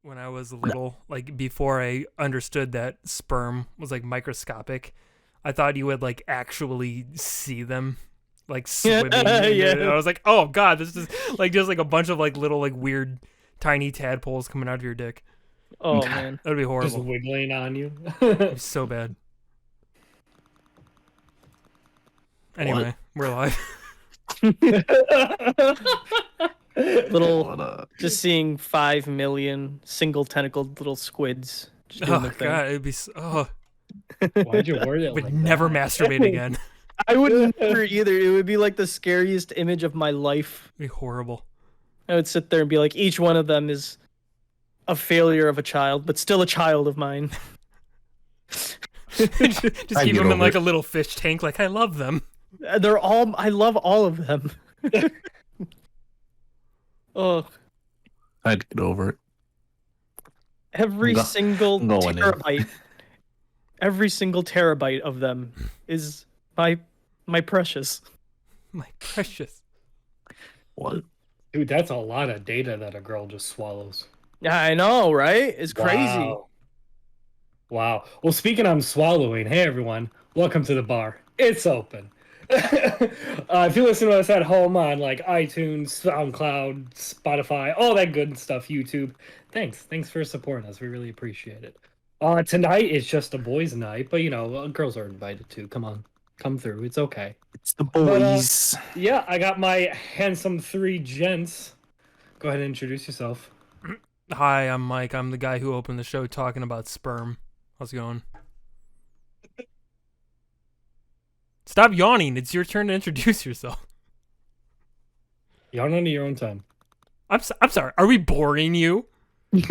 when I was little, like before I understood that sperm was like microscopic. I thought you would like actually see them like swimming. Yeah. I was like, oh god, this is like just like a bunch of like little like weird tiny tadpoles coming out of your dick. Oh man. That would be Just horrible. wiggling on you. It'd be so bad. Anyway, we're live. Little, just seeing 5 million single tentacled little squids. Just doing Oh their thing. god, it'd be. Why'd you word it Would like never that? masturbate again. I would never either. It would be like the scariest image of my life. It'd be horrible. I would sit there and be like, each one of them is a failure of a child, but still a child of mine. Just I keep get them in over like it. a little fish tank. Like I love them. They're all. I love all of them. Oh, I'd get over it. every Go- single going in. terabyte. Every single terabyte of them is my precious. My precious. What? Dude, that's a lot of data that a girl just swallows. Yeah, I know, right? It's crazy. Wow. Wow. Well, speaking of swallowing, hey everyone, welcome to the bar. It's open. If you listen to us at home on like iTunes, SoundCloud, Spotify, all that good stuff, YouTube, thanks for supporting us. We really appreciate it. Tonight is just a boys' night, but you know, girls are invited too. Come on, come through. It's okay. It's the But, boys. Yeah, I got my handsome three gents. Go ahead and introduce yourself. Hi, I'm Mike. I'm the guy who opened the show talking about sperm. How's it going? Stop yawning. It's your turn to introduce yourself. Yawn under your own time. I'm sorry. Are we boring you? I'm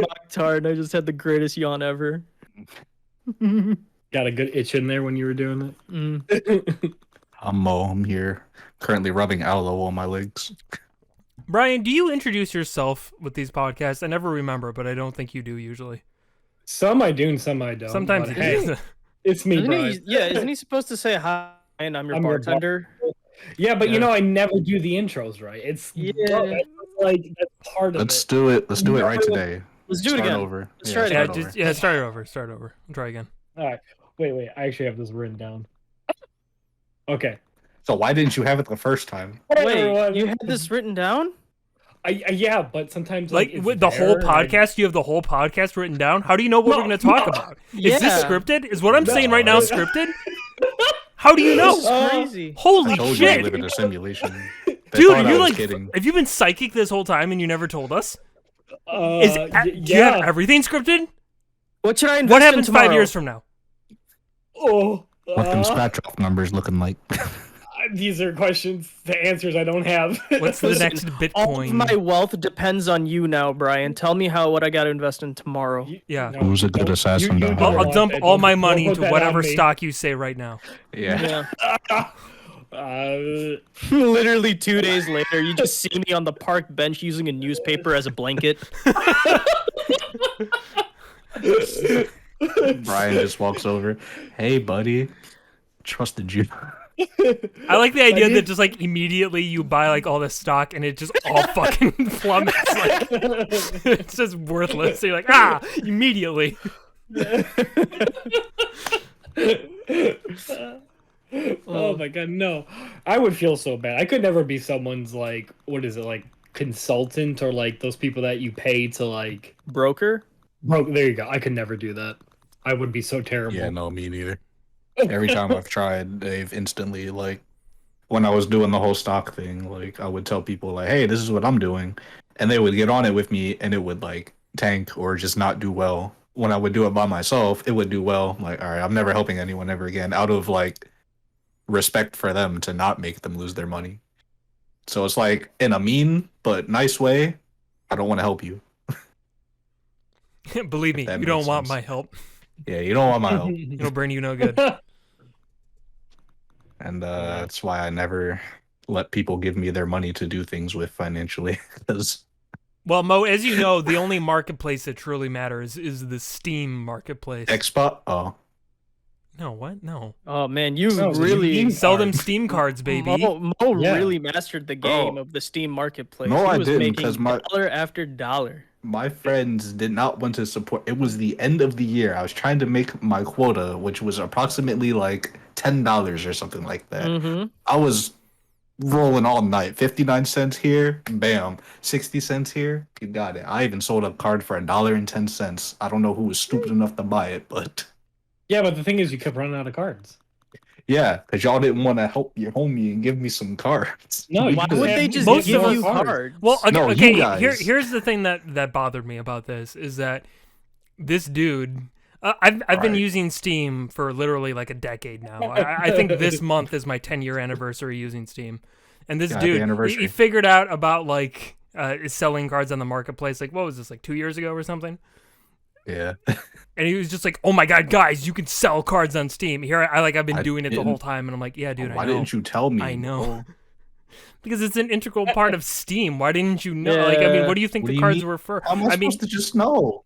Octard. I just had the greatest yawn ever. Got a good itch in there when you were doing it. I'm Mo. I'm here currently rubbing aloe on my legs. Brian, do you introduce yourself with these podcasts? I never remember, but I don't think you do usually. Some I do and some I don't. Sometimes but you hey, do. it's me, Isn't Brian. he, yeah, isn't he supposed to say hi and I'm your I'm your bartender? Yeah, but Yeah. you know I never do the intros right. It's Yeah. that's part of Let's it. do it. Let's do it right today. Let's do it Start again. over. Let's try it Yeah, over. just start it over. Start over. I'll try again. All right. Wait. I actually have this written down. Okay. So why didn't you have it the first time? Wait, you had this written down? Yeah, but sometimes Like it's with the whole there, and podcast, you have the whole podcast written down. How do you know what we're going to talk about? Is this Yeah. scripted? Is what I'm saying right now No. scripted? How do you know? This is crazy. Holy I told you shit! I live in a simulation. They Dude, thought are I you was like? kidding. Have you been psychic this whole time and you never told us? I- Is y- do you have yeah. everything scripted? What should I invest What in happens tomorrow? 5 years from now? Oh, What them scratch off numbers looking like? these are questions. The answers I don't have. What's the Listen, next All of Bitcoin? my wealth depends on you now, Brian. Tell me what I got to invest in tomorrow. Yeah. No, Who's a good don't- assassin, you though? don't I'll want dump that. all my Don't money put into that on whatever me. stock you say right now. Yeah. Yeah. Uh, Literally 2 days later, you just see me on the park bench using a newspaper as a blanket. Brian just walks over. Hey, buddy. Trusted you. I like the idea that just like immediately you buy like all this stock and it just all fucking plummets. Like, it's just worthless. So you're like, immediately. Oh my god, no. I would feel so bad. I could never be someone's like, what is it, like consultant or like those people that you pay to like Broker? there you go. I could never do that. I would be so terrible. Yeah, no, me neither. Every time I've tried, they've instantly, like, when I was doing the whole stock thing, like, I would tell people, like, hey, this is what I'm doing. And they would get on it with me, and it would, like, tank or just not do well. When I would do it by myself, it would do well. Like, all right, I'm never helping anyone ever again, out of, like, respect for them to not make them lose their money. So it's like, in a mean but nice way, I don't want to help you. Believe me, That you don't makes want sense. my help. Yeah, you don't want my help. It'll bring you no good. And that's why I never let people give me their money to do things with financially. Because Well, Mo, as you know, the only marketplace that truly matters is the Steam marketplace. Xbox, oh, No, what? No. Oh man, you No, really Steam Sell them cards. Steam cards, baby. Mo Yeah. really mastered the game Bro. of the Steam marketplace. No, he I was didn't, making 'cause my- dollar after dollar. My friends did not want to support. It was the end of the year. I was trying to make my quota, which was approximately like $10 or something like that. Mm-hmm. I was rolling all night. 59 cents here, bam. 60 cents here, you got it. I even sold a card for $1.10. I don't know who was stupid enough to buy it, but Yeah, but the thing is, you kept running out of cards. yeah, because y'all didn't want to help your homie and give me some cards. No, We you Why just- would have they just most give of you our cards? Well, okay, No, you okay, guys. here's the thing that bothered me about this is that this dude. I've been Alright. using Steam for literally like a decade now. I think this month is my 10-year anniversary using Steam, and this Happy dude he anniversary. figured out about like selling cards on the marketplace. Like what was this, like 2 years ago or something? Yeah. And he was just like, "Oh my god, guys, you can sell cards on Steam." Here, I've been I doing it the didn't- whole time, and I'm like, "Yeah, dude, Why I know." didn't you tell me? I know. bro? Because it's an integral part of Steam. Why didn't you know? Like, I mean, Yeah. what do you think What the do you cards mean? were for? How am I, I mean, supposed to just know?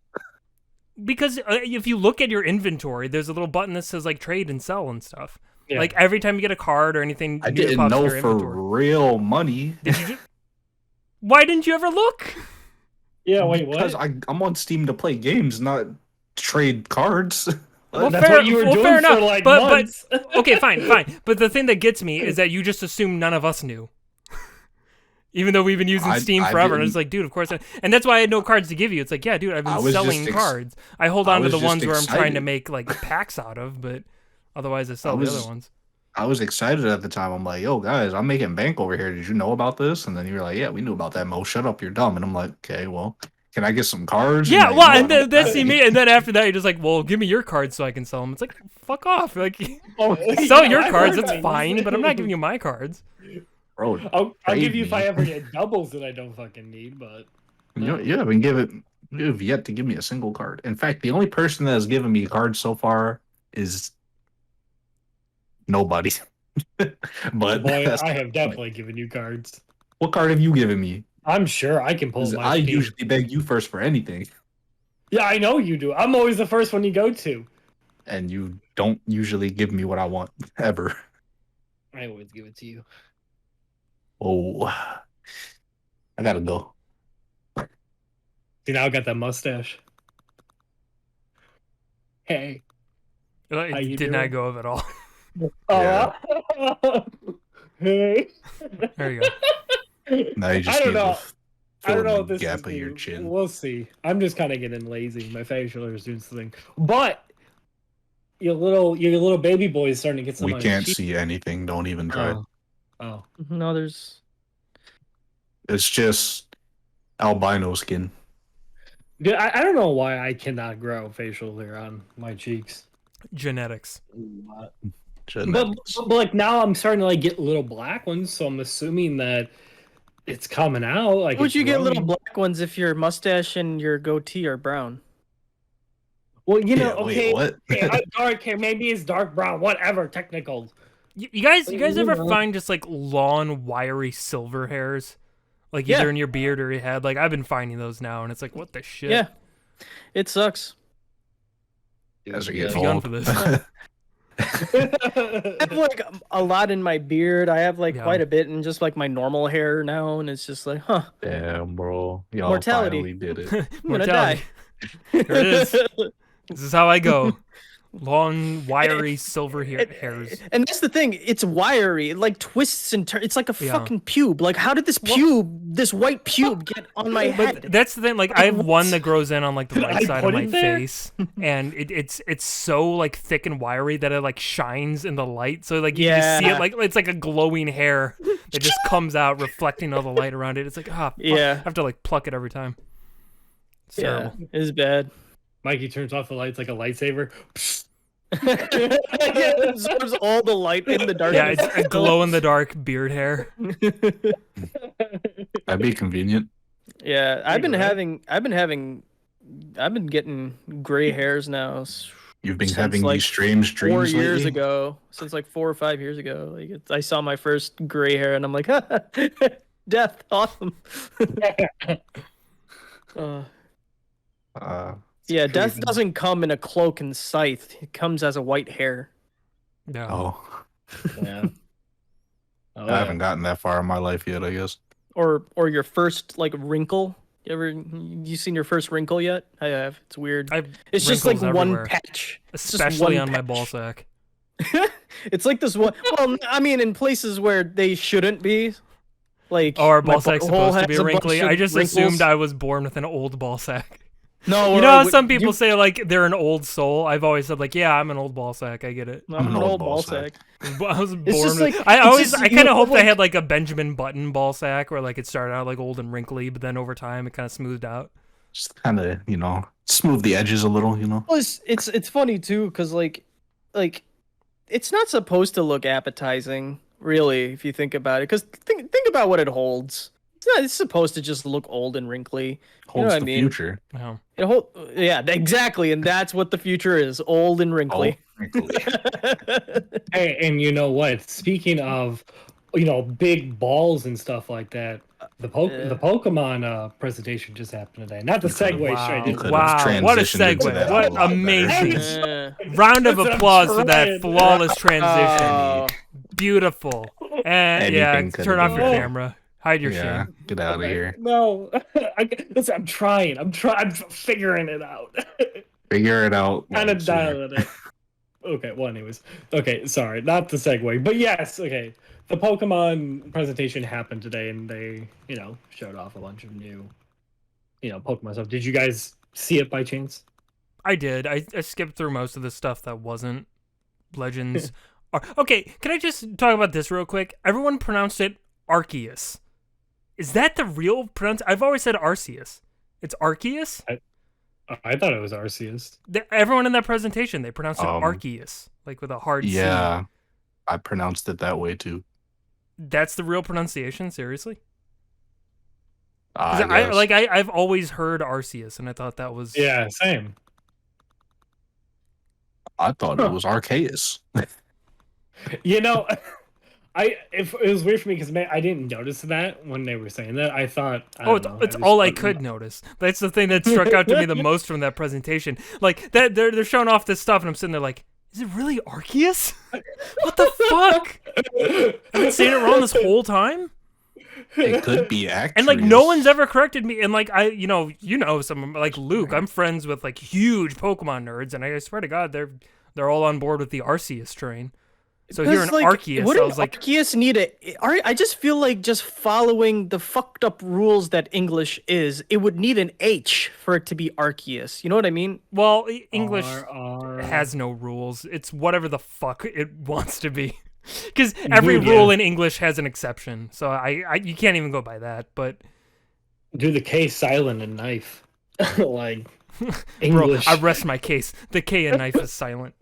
because if you look at your inventory, there's a little button that says like trade and sell and stuff. Yeah. Like every time you get a card or anything, I new that didn't pops in know your for inventory. real money. Did you Why didn't you ever look? Yeah, wait, what? Because I'm on Steam to play games, not trade cards. Well, That's fair- what you were well, doing fair enough, for like but- months. Okay, fine. But the thing that gets me is that you just assume none of us knew. Even though we've been using I- Steam I forever, and didn't- it's like, dude, of course. And that's why I had no cards to give you. It's like, yeah, dude, I've I been was just selling ex- cards. I hold I on to was the just ones where I'm trying to excited. make like packs out of, but otherwise I sell I the was- other ones. I was excited at the time. I'm like, yo, guys, I'm making bank over here. Did you know about this? And then you were like, yeah, we knew about that, Mo. Shut up, you're dumb. And I'm like, okay, well, can I get some cards? Yeah, like, well, no, and then that's I- me. And then after that, you're just like, well, give me your cards so I can sell them. It's like, fuck off. Like, Oh, sell yeah, your I cards, heard that's that. fine, but I'm not giving you my cards. Bro, I'll give trade you if I me. ever get doubles that I don't fucking need, but you haven't you've yet to give me a single card. In fact, the only person that has given me cards so far is nobody. But boy, that's I the have point. definitely given you cards. What card have you given me? I'm sure I can pull 'Cause my I Steam. usually beg you first for anything, Yeah, I know you do. I'm always the first one you go to. and you don't usually give me what I want ever. I always give it to you. Oh, I gotta go. See, now I got that mustache. Hey. How you It did not doing? go at all. Yeah. Hey. There you go. Now you just I don't need know. to I don't know fill if the this gap is of your new. chin. We'll see. I'm just kind of getting lazy. My facial hair is doing something, but your little baby boy is starting to get some. We on his can't cheek. see anything. Don't even try. Oh. Oh. No, there's. It's just albino skin. Dude, I don't know why I cannot grow facial hair on my cheeks. Genetics. But, Genetics. but like now I'm starting to like get little black ones, so I'm assuming that it's coming out. Like, How would it's you get little growing. black ones if your mustache and your goatee are brown? Well, you know, Yeah, okay, wait, what? okay, I'm dark hair, maybe it's dark brown, whatever, technical. You guys You ever know. find just like long, wiry silver hairs? Like Yeah. either in your beard or your head? Like I've been finding those now, and it's like, what the shit? Yeah, it sucks. As I Too get young old. for this. I have like a lot in my beard. I have like Yeah. quite a bit in just like my normal hair now, and it's just like, huh, Damn, bro. Y'all Mortality. finally did it. I'm gonna Mortality. die. There it is. This is how I go. Long, wiry, silver hairs. And that's the thing. It's wiry. It like twists and turns. It's like a Yeah. fucking pube. Like, how did this white pube, get on my head? But that's the thing. Like I have what? one that grows in on like the Did right I side of put my it there? face, and it's so like thick and wiry that it like shines in the light. So like you can just see Yeah. it like it's like a glowing hair that just comes out reflecting all the light around it. It's like fuck. Yeah. I have to like pluck it every time. It's Yeah, terrible. it's bad. Mikey turns off the lights like a lightsaber. It absorbs all the light in the darkness. Yeah, it's a glow in the dark beard hair. That'd be convenient. Yeah, I've been Right. getting gray hairs now. You've been Since, having like, these strange 4 dreams years lately? ago, since like 4 or 5 years ago. Like I saw my first gray hair, and I'm like, death, awesome. Uh, Yeah, death crazy. doesn't come in a cloak and scythe. It comes as a white hair. No. Oh, Yeah. Oh, I haven't gotten that far in my life yet, I guess. Or your first like wrinkle. You seen your first wrinkle yet? I have. It's weird. I have It's just like wrinkles one everywhere, patch. It's just especially one on my ball patch. sack. It's like this one. Well, I mean, in places where they shouldn't be. Like Oh, our my ball sack's butthole supposed to be has a bunch wrinkly. of I just wrinkles. assumed I was born with an old ball sack. No, You know how or- some people you- say like they're an old soul? I've always said like, yeah, I'm an old ball sack. I get it. I'm an old ball sack. I was born. It's just with, like- I it's always, just, I you kind of know, hoped I like- had like a Benjamin Button ball sack, where like it started out like old and wrinkly, but then over time it kind of smoothed out. Just kind of, smooth the edges a little, Well, it's funny too, cause like it's not supposed to look appetizing, really, if you think about it. Cause think about what it holds. It's supposed to just look old and wrinkly. Holds what I the mean? future. No. Yeah, exactly, and that's what the future is: old and wrinkly. Wrinkly. Hey, and you know what? Speaking of, big balls and stuff like that, the Pokemon presentation just happened today. Not the You could've- segue straight you into could've Wow, what a transitioned into segue. that a What lot better. amazing. Uh, Round of That's what I'm applause for that trying. flawless transition. oh, Beautiful. And yeah, Anything could've turn off been your better. camera. Hide your Yeah, shame. get out of here. No, listen, I'm trying. I'm figuring it out. Figure it out. Kind of once here. dialing it. Okay, well, anyways. Okay, sorry, not the segue. But yes, okay. The Pokemon presentation happened today, and they, showed off a bunch of new, Pokemon stuff. Did you guys see it by chance? I did. I skipped through most of the stuff that wasn't Legends. Okay, can I just talk about this real quick? Everyone pronounced it Arceus. Is that the real pronounce? I've always said Arceus. It's Arceus? I thought it was Arceus. Everyone in that presentation, they pronounced it Um, Arceus, like with a hard C. Yeah, I pronounced it that way too. That's the real pronunciation? Seriously? I 'Cause guess. I've always heard Arceus, and I thought that was... Yeah, same. I thought it was Arceus. You know, it was weird for me because I didn't notice that when they were saying that. I thought, I Oh, don't know, it's just all I thought- could notice. That's the thing that struck out to me the most from that presentation. Like that, they're showing off this stuff, and I'm sitting there like, is it really Arceus? What the fuck? I've been saying it wrong this whole time, It could be Actress. and like no one's ever corrected me. And like you know, some like Luke. I'm friends with like huge Pokemon nerds, and I swear to God, they're all on board with the Arceus train. So here in Arceus, I wouldn't was like, Arceus need I just feel like just following the fucked up rules that English is, it would need an H for it to be Arceus. You know what I mean? well, English R. has no rules. It's whatever the fuck it wants to be. Because every Dude, rule yeah. in English has an exception. So you can't even go by that. But Do the K silent and knife. Like bro, English. I rest my case. The K in knife is silent.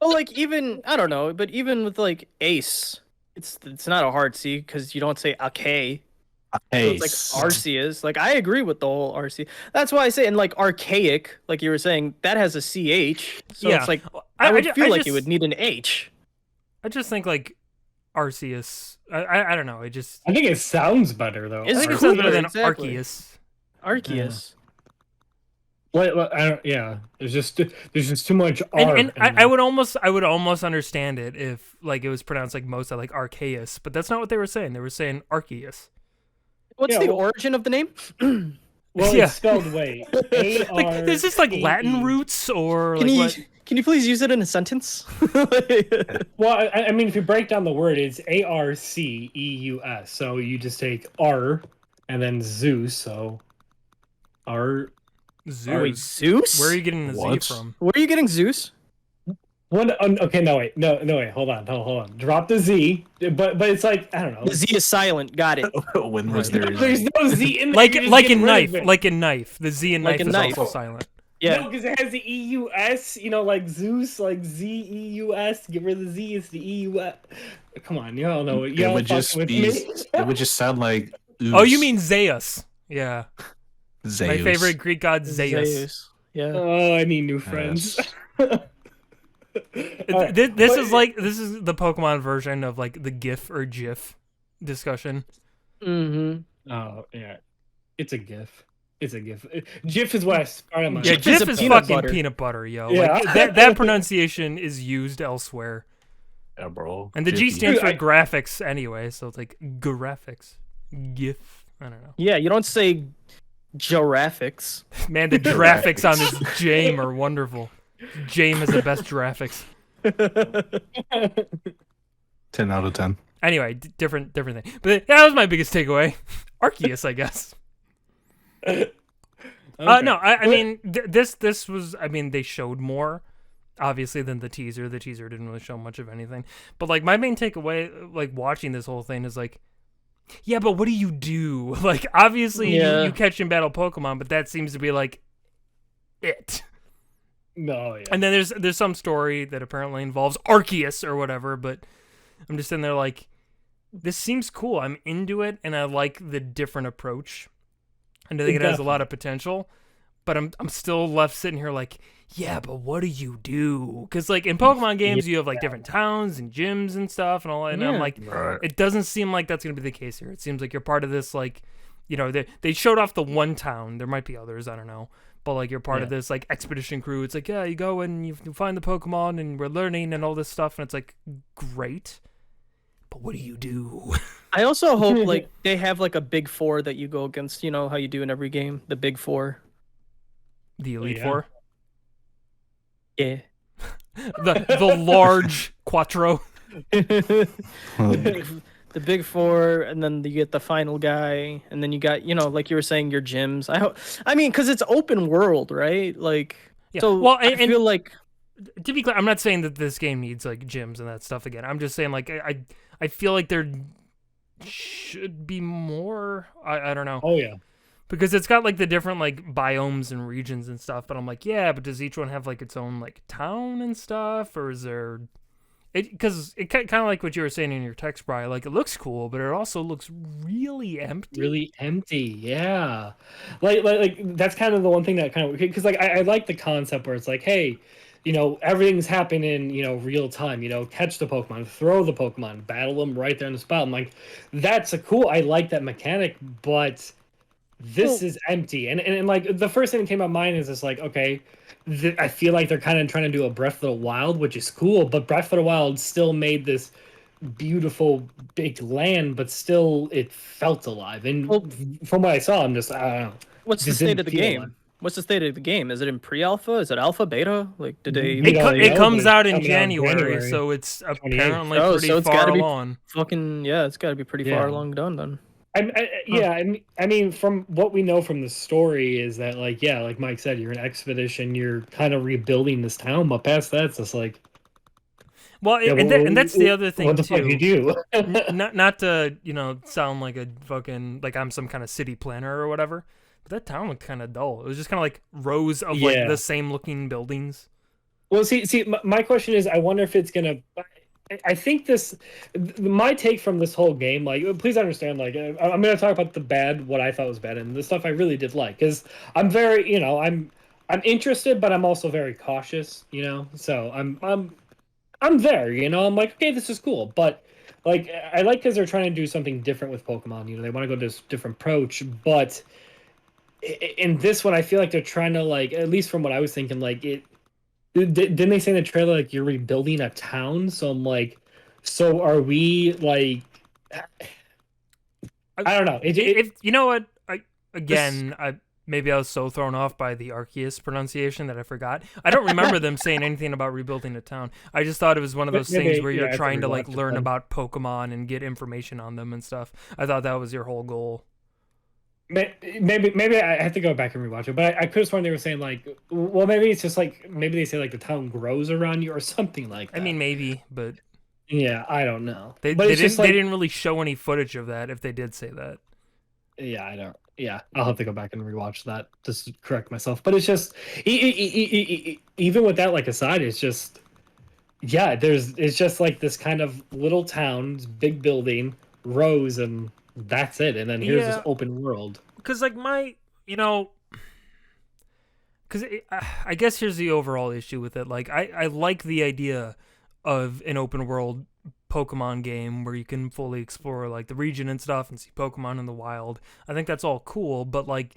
Well, like even I don't know, but even with like Ace, it's not a hard C because you don't say a K. So it's like Arceus. Like I agree with the whole RC. That's why I say, and like archaic, like you were saying, that has a CH. So Yeah. it's like I would feel like just, you would need an H. I just think like Arceus. I don't know. I think it sounds better though. It's think it cooler, sounds better than exactly. Arceus. Arceus. Yeah, there's just too much R. And in I would almost understand it if like it was pronounced like most like Arceus, but that's not what they were saying. They were saying Arceus. What's Yeah, the well- origin of the name? Well, Yeah. it's spelled wait. Like is this like Latin roots or Can like you what? can you please use it in a sentence? Well, I mean, if you break down the word, it's Arceus. So you just take R and then Zeus. So R. Wait, Zeus. Zeus? Where are you getting the What? Z from? Where are you getting Zeus? What? Okay, no wait, no wait. Hold on. Drop the Z. But it's like I don't know. The Z is silent. Got it. When was there? There's no Z in there. Like you're just like getting in rid knife, of it. like in knife. The Z in Like knife in is knife. also silent. Yeah. No, because it has the EUS. Like Zeus, like ZEUS. Get rid of the Z. It's the EUS. Come on, you all know it. It would just with be. me. It would just sound like. Oh, you mean Zeus? Yeah, Zeus. my favorite Greek god Zeus. Yeah. Oh, I need new friends. This is the Pokemon version of like the GIF or GIF discussion. Mm-hmm. Oh yeah, it's a GIF. It's a GIF. GIF is what I started my. Yeah, GIF is GIF a is peanut fucking butter. peanut butter, yo. Yeah. Like that pronunciation is used elsewhere. Yeah, bro. And the G Jiffy. stands for Dude, graphics anyway, so it's like graphics. GIF. I don't know. Yeah, you don't say giraffics. Man, the graphics on this game are wonderful. Jame has the best graphics. 10 out of 10. Anyway, different thing. But that was my biggest takeaway. Arceus, I guess. Okay. No, I mean, this was, I mean, they showed more, obviously, than the teaser. The teaser didn't really show much of anything. But, like, my main takeaway, like, watching this whole thing is, like, yeah, but what do you do? Like, obviously, Yeah. you catch and battle Pokemon, but that seems to be, like, it. No, yeah. And then there's some story that apparently involves Arceus or whatever, but I'm just in there like, this seems cool. I'm into it, and I like the different approach. And I think it has a lot of potential, but I'm still left sitting here like, yeah, but what do you do? Because like in Pokemon games, you have like different towns and gyms and stuff and all that. And I'm Yeah. like, Right. it doesn't seem like that's gonna be the case here. It seems like you're part of this like, you know, they showed off the one town. There might be others, I don't know. But like you're part of this like expedition crew. It's like, yeah, you go and you find the Pokemon and we're learning and all this stuff, and it's like great. But what do you do? I also hope like they have like a big four that you go against. You know how you do in every game, the big four. The Elite yeah. Four? Yeah. The large Quattro. The big four, and then you get the final guy, and then you got, you know, like you were saying, your gyms. I mean, because it's open world, right? Like, Yeah. so Well, I feel like To be clear, I'm not saying that this game needs like gyms and that stuff again. I'm just saying like I feel like there should be more. I don't know. Oh yeah. Because it's got like the different like biomes and regions and stuff, but I'm like, yeah, but does each one have like its own like town and stuff, or is there? Because it kind of like what you were saying in your text, Brian. Like it looks cool, but it also looks really empty. Really empty, yeah. Like that's kind of the one thing that kind of, because like I like the concept where it's like, hey, you know, everything's happening in, you know, real time. You know, catch the Pokemon, throw the Pokemon, battle them right there on the spot. I'm like, that's a cool. I like that mechanic, but this is empty. And like the first thing that came to mind is just like, okay, I feel like they're kind of trying to do a Breath of the Wild, which is cool, but Breath of the Wild still made this beautiful big land, but still it felt alive. And from what I saw, I'm just, I don't know. what's the Just state didn't of the feel game? alive. What's the state of the game? Is it in pre-alpha? Is it alpha, beta? Like, did they We don't It know, comes but out it's in coming out in January, January so it's 28th. apparently Oh, pretty so it's far gotta be- along. fucking yeah? It's got to be pretty Yeah. far along done then. I mean, from what we know from the story is that, like, yeah, like Mike said, you're an expedition, you're kind of rebuilding this town, but past that, it's just like, Well, yeah, and that's the other thing what the too. fuck you do? Not to sound like a fucking like I'm some kind of city planner or whatever, but that town looked kind of dull. It was just kind of like rows of like Yeah. the same looking buildings. Well, see, my question is, I wonder if it's gonna. I think my take from this whole game, like, please understand, like, I'm gonna talk about the bad, what I thought was bad, and the stuff I really did like, because I'm very, you know, I'm interested, but I'm also very cautious, you know, so I'm there, you know, I'm like, okay, this is cool, but like, I like because they're trying to do something different with Pokemon, you know, they want to go this different approach, but in this one, I feel like they're trying to, like, at least from what I was thinking, like, didn't they say in the trailer like you're rebuilding a town? So I'm like, so are we like? I don't know. If you know what, maybe I was so thrown off by the Arceus pronunciation that I forgot. I don't remember them saying anything about rebuilding a town. I just thought it was one of those things where you're trying to like learn about Pokemon and get information on them and stuff. I thought that was your whole goal. Maybe I have to go back and rewatch it, but I could have sworn they were saying like, well, maybe it's just like maybe they say like the town grows around you or something like that. I mean, maybe, but yeah, I don't know. They But it's didn't just like, they didn't really show any footage of that. If they did say that, yeah, I don't. Yeah, I'll have to go back and rewatch that just to correct myself. But it's just even with that like aside, it's just yeah, it's just like this kind of little town, big building, rows, and that's it. And then here's this open world. Because like because I guess here's the overall issue with it. Like I like the idea of an open world Pokemon game where you can fully explore like the region and stuff and see Pokemon in the wild. I think that's all cool, but like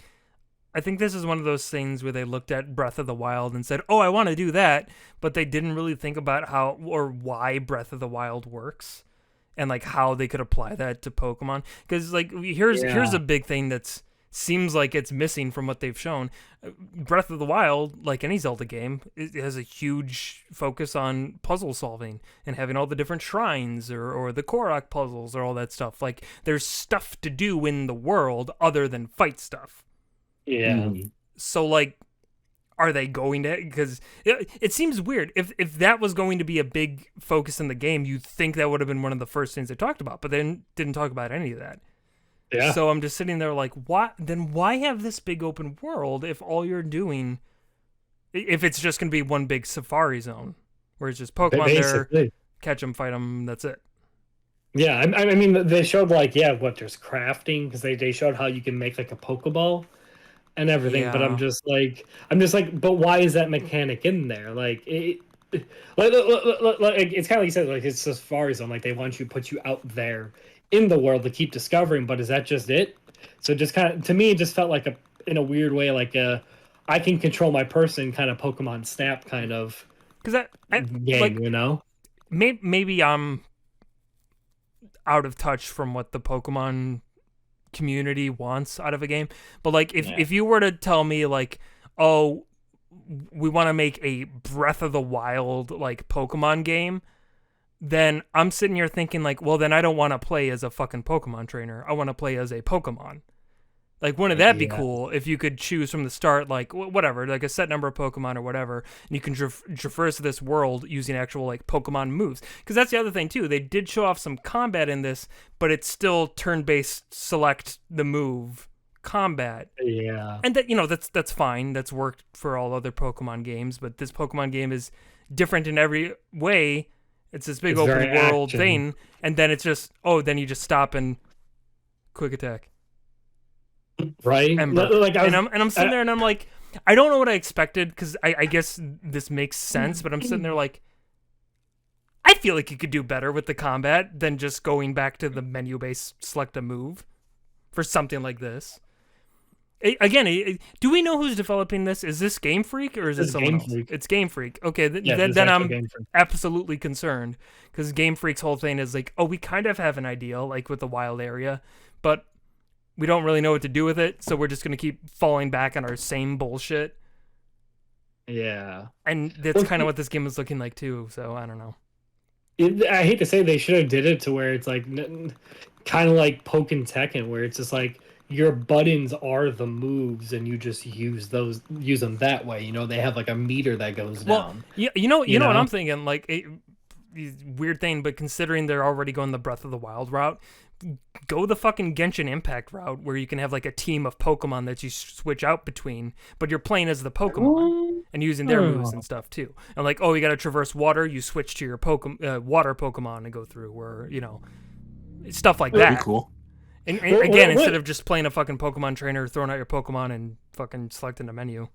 I think this is one of those things where they looked at Breath of the Wild and said, "Oh, I want to do that," but they didn't really think about how or why Breath of the Wild works and like how they could apply that to Pokemon. Because like here's a big thing that's seems like it's missing from what they've shown. Breath of the Wild, like any Zelda game, it has a huge focus on puzzle solving and having all the different shrines or the Korok puzzles or all that stuff. Like there's stuff to do in the world other than fight stuff. Yeah. So like, are they going to? Because it seems weird. If that was going to be a big focus in the game, you'd think that would have been one of the first things they talked about. But they didn't talk about any of that. Yeah. So I'm just sitting there like, what? Then why have this big open world if all you're doing, if it's just going to be one big safari zone where it's just Pokemon there, catch them, fight them, that's it. Yeah, I mean, they showed like, there's crafting because they showed how you can make like a Pokeball and everything. But I'm just like, but why is that mechanic in there? Like, it's kind of like you said, like it's a safari zone. Like they want you to put you out there in the world to keep discovering, but is that just it? So just kind of, to me, it just felt like in a weird way, like I can control my person kind of Pokemon Snap kind of game, like, you know? Maybe I'm out of touch from what the Pokemon community wants out of a game, but like if you were to tell me like, oh, we want to make a Breath of the Wild like Pokemon game, then I'm sitting here thinking like, well, then I don't want to play as a fucking Pokemon trainer. I want to play as a Pokemon. Like, wouldn't that be cool if you could choose from the start, like, whatever, like a set number of Pokemon or whatever, and you can traverse this world using actual, like, Pokemon moves? Because that's the other thing, too. They did show off some combat in this, but it's still turn-based select the move combat. Yeah. And that, you know, that's fine. That's worked for all other Pokemon games, but this Pokemon game is different in every way. It's this big open world thing, and then it's just, then you just stop and quick attack. Right? I'm sitting there and I'm like, I don't know what I expected, because I guess this makes sense, but I'm sitting there like, I feel like you could do better with the combat than just going back to the menu-based select a move for something like this. Again, do we know who's developing this? Is this Game Freak or is it someone else? It's Game Freak. Okay, then I'm absolutely concerned, because Game Freak's whole thing is like, we kind of have an idea, like with the wild area, but we don't really know what to do with it, so we're just going to keep falling back on our same bullshit. Yeah. And that's kind of what this game is looking like too, so I don't know. I hate to say they should have did it to where it's like kind of like Pokken Tekken, where it's just like your buttons are the moves and you just use them that way. You know, they have like a meter that goes down. Yeah, you know what I'm thinking, like weird thing, but considering they're already going the Breath of the Wild route, go the fucking Genshin Impact route, where you can have like a team of Pokemon that you switch out between, but you're playing as the Pokemon and using their moves and stuff too. And like, you got to traverse water, you switch to your water Pokemon and go through, or stuff like that. That'd be cool. And again, instead of just playing a fucking Pokemon trainer, throwing out your Pokemon and fucking selecting the menu.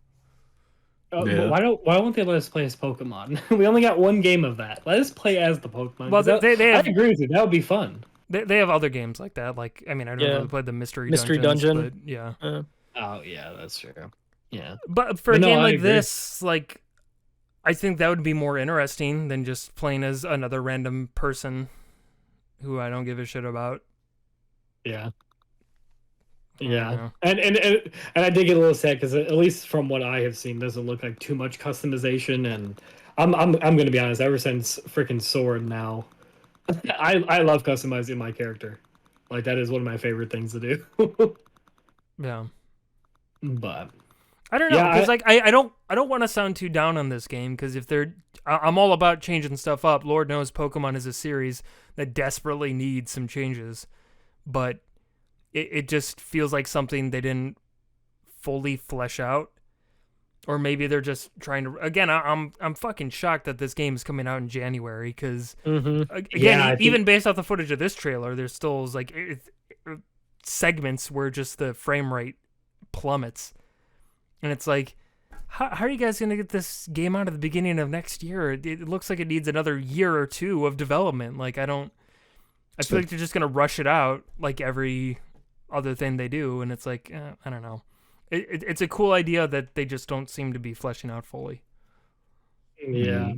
Why won't they let us play as Pokemon? We only got one game of that. Let us play as the Pokemon. Well, I agree with you. That would be fun. They have other games like that. Like, I mean, I don't know if they played the Mystery Dungeon. But yeah. Oh, yeah, that's true. Yeah. But for a game like this, like, I think that would be more interesting than just playing as another random person who I don't give a shit about. Yeah. Yeah. And I did get a little sad because at least from what I have seen, doesn't look like too much customization. And I'm going to be honest, ever since freaking Sword now, I love customizing my character. Like, that is one of my favorite things to do. Yeah. But I don't know, because I don't want to sound too down on this game, because if I'm all about changing stuff up. Lord knows Pokemon is a series that desperately needs some changes, but it just feels like something they didn't fully flesh out. Or maybe they're just trying to. Again, I'm fucking shocked that this game is coming out in January, because again, even based off the footage of this trailer, there's still like segments where just the frame rate plummets, and it's like, how are you guys gonna get this game out at the beginning of next year? It looks like it needs another year or two of development. Like, I feel like they're just gonna rush it out like every other thing they do, and it's like, I don't know. It's a cool idea that they just don't seem to be fleshing out fully. Yeah.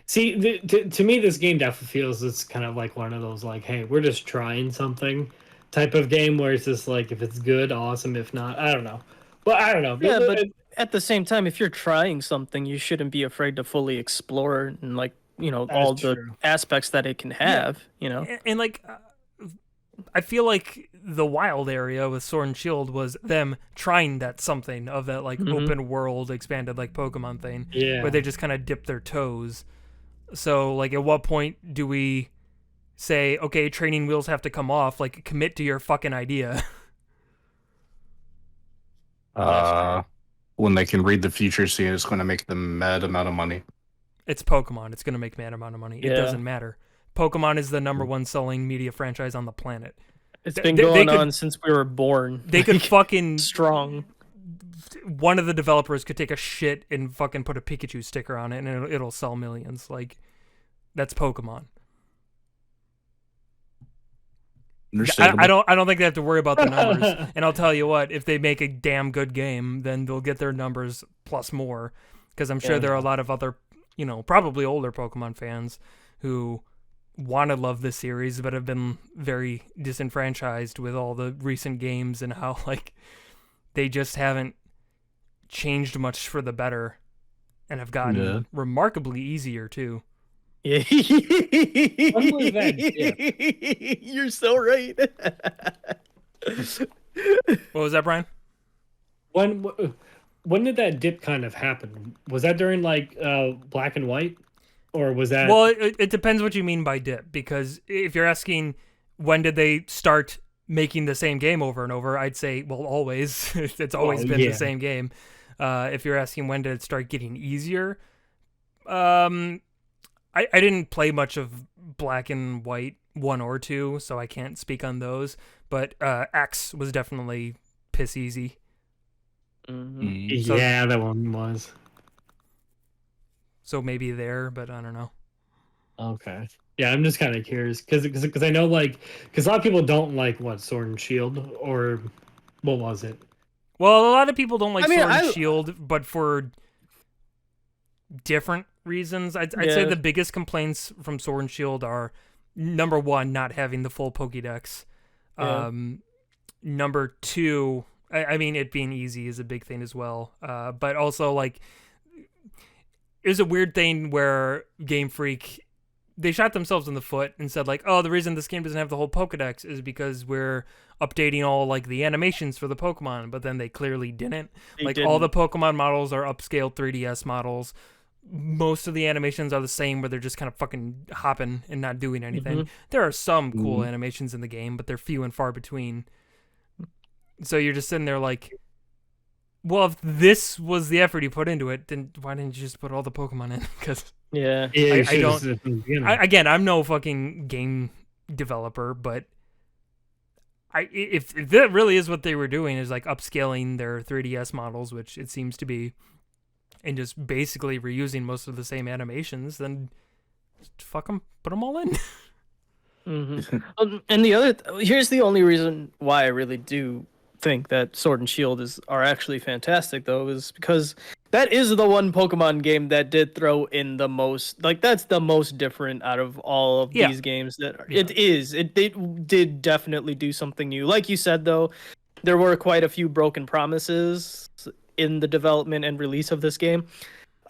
See, to me, this game definitely feels it's kind of like one of those like, hey, we're just trying something type of game where it's just like, if it's good, awesome. If not, I don't know. But I don't know. Yeah, but at the same time, if you're trying something, you shouldn't be afraid to fully explore and like all the aspects that it can have. And like, I feel like the wild area with Sword and Shield was them trying that something of that like open world expanded like Pokemon thing, where they just kind of dip their toes. So like, at what point do we say, okay, training wheels have to come off? Like, commit to your fucking idea. When they can read the future, see it's going to make them mad amount of money. It's Pokemon. It's going to make mad amount of money. It doesn't matter. Pokemon is the number one selling media franchise on the planet. It's been going on since we were born. They could fucking strong. One of the developers could take a shit and fucking put a Pikachu sticker on it, and it'll sell millions. Like, that's Pokemon. I don't think they have to worry about the numbers. And I'll tell you what, if they make a damn good game, then they'll get their numbers plus more. Because I'm sure there are a lot of other, probably older Pokemon fans who want to love this series, but have been very disenfranchised with all the recent games and how like they just haven't changed much for the better, and have gotten remarkably easier too. Yeah. You're so right. What was that, Brian? When did that dip kind of happen? Was that during like Black and White, or was that? Well, it depends what you mean by dip, because if you're asking when did they start making the same game over and over, I'd say, well, always. It's always been the same game. If you're asking when did it start getting easier, I didn't play much of Black and White 1 or 2, so I can't speak on those. But X was definitely piss easy. Mm-hmm. Yeah, that one was. So maybe there, but I don't know. Okay. Yeah, I'm just kind of curious because I know because a lot of people don't like Sword and Shield, or what was it? Well, a lot of people don't like Sword and Shield, but for different reasons. I'd say the biggest complaints from Sword and Shield are, number one, not having the full Pokédex. Number two, I mean, it being easy is a big thing as well. But also, like, it was a weird thing where Game Freak, they shot themselves in the foot and said, like, oh, the reason this game doesn't have the whole Pokédex is because we're updating all, like, the animations for the Pokemon, but then they clearly didn't. All the Pokemon models are upscaled 3DS models. Most of the animations are the same, where they're just kind of fucking hopping and not doing anything. There are some cool animations in the game, but they're few and far between. So you're just sitting there like, well, if this was the effort you put into it, then why didn't you just put all the Pokemon in? Because I don't. Again, I'm no fucking game developer, but if that really is what they were doing, is like upscaling their 3DS models, which it seems to be, and just basically reusing most of the same animations, then fuck them, put them all in. And here's the only reason why I really do think that Sword and Shield are actually fantastic, though, is because that is the one Pokemon game that did throw in the most, like, that's the most different out of all of these games. It did definitely do something new. Like you said, though, there were quite a few broken promises in the development and release of this game.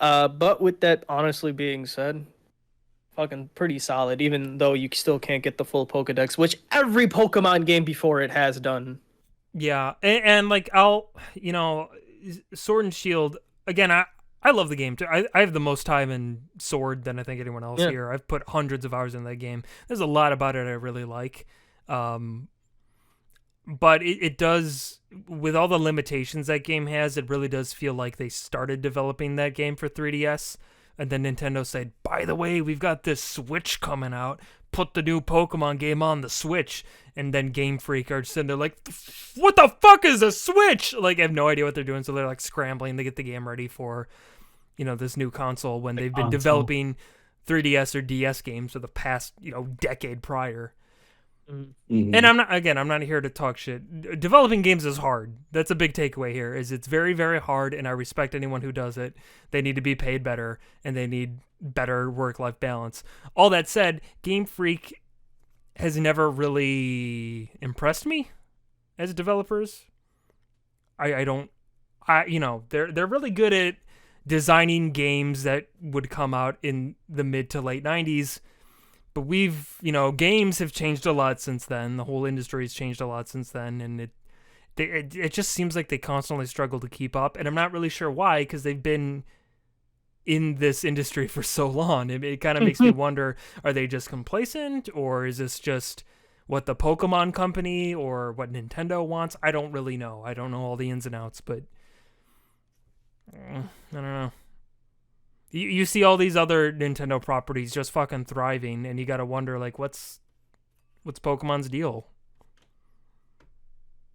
But with that honestly being said, fucking pretty solid, even though you still can't get the full Pokedex, which every Pokemon game before it has done. Yeah, and like, Sword and Shield, again, I love the game too. I have the most time in Sword than I think anyone else here. I've put hundreds of hours in that game. There's a lot about it I really like. But it does, with all the limitations that game has, it really does feel like they started developing that game for 3DS, and then Nintendo said, by the way, we've got this Switch coming out, put the new Pokemon game on the Switch, and then Game Freak are sitting there like, what the fuck is a Switch? Like, I have no idea what they're doing, so they're like scrambling to get the game ready for, this new console when they've been developing 3DS or DS games for the past, decade prior. Mhm. And I'm not here to talk shit. Developing games is hard. That's a big takeaway here. Is it's very, very hard, and I respect anyone who does it. They need to be paid better, and they need better work-life balance. All that said, Game Freak has never really impressed me as developers. They're really good at designing games that would come out in the mid to late 90s. But games have changed a lot since then. The whole industry has changed a lot since then, and it just seems like they constantly struggle to keep up. And I'm not really sure why, because they've been in this industry for so long. It kind of makes me wonder: are they just complacent, or is this just what the Pokemon Company or what Nintendo wants? I don't really know. I don't know all the ins and outs, but I don't know. You see all these other Nintendo properties just fucking thriving, and you gotta wonder, like, what's Pokemon's deal?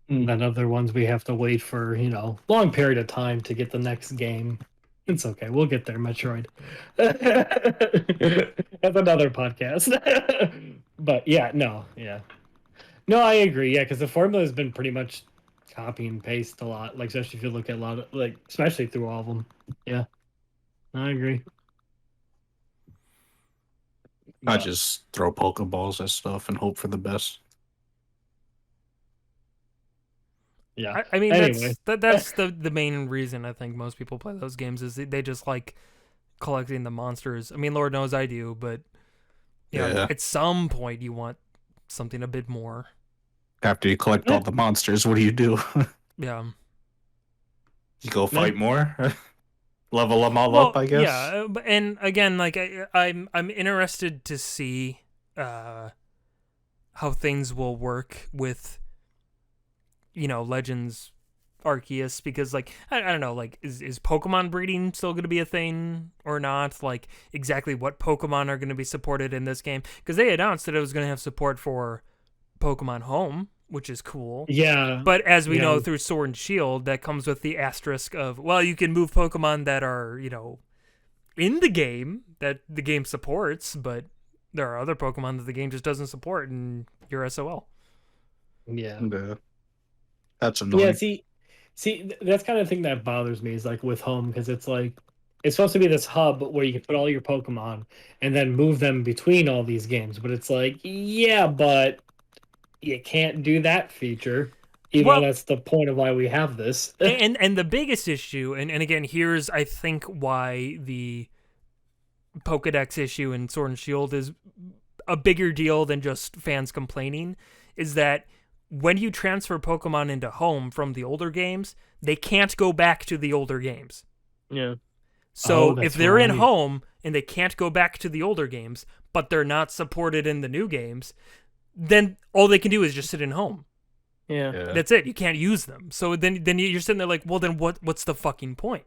And then other ones we have to wait for, long period of time to get the next game. It's okay. We'll get there, Metroid. That's another podcast. But yeah. No, I agree. Yeah, because the formula has been pretty much copy and paste a lot. Like, especially if you look at a lot of, like, especially through all of them. Yeah, I agree. I just throw Pokeballs at stuff and hope for the best. Yeah. I mean, Anyway. that's the main reason I think most people play those games is they just like collecting the monsters. I mean, Lord knows I do, but Yeah. at some point you want something a bit more. After you collect all the monsters, what do you do? Yeah. You go fight more? Level them all up, I guess. Yeah, and again, like I'm interested to see how things will work with Legends Arceus, because like I don't know, like is Pokemon breeding still going to be a thing or not? Like exactly what Pokemon are going to be supported in this game, because they announced that it was going to have support for Pokemon Home, which is cool. Yeah. But as we know through Sword and Shield, that comes with the asterisk of, well, you can move Pokemon that are, in the game that the game supports, but there are other Pokemon that the game just doesn't support, and you're SOL. Yeah. That's annoying. Yeah, see, that's kind of thing that bothers me is like with Home, because it's like it's supposed to be this hub where you can put all your Pokemon and then move them between all these games, but it's like, yeah, but you can't do that feature, even though that's the point of why we have this. and the biggest issue, and again, here's I think why the Pokedex issue in Sword and Shield is a bigger deal than just fans complaining, is that when you transfer Pokemon into Home from the older games, they can't go back to the older games. Yeah. So if they're in Home and they can't go back to the older games, but they're not supported in the new games, then all they can do is just sit in Home. Yeah. That's it. You can't use them. So then you're sitting there like, well, then what's the fucking point?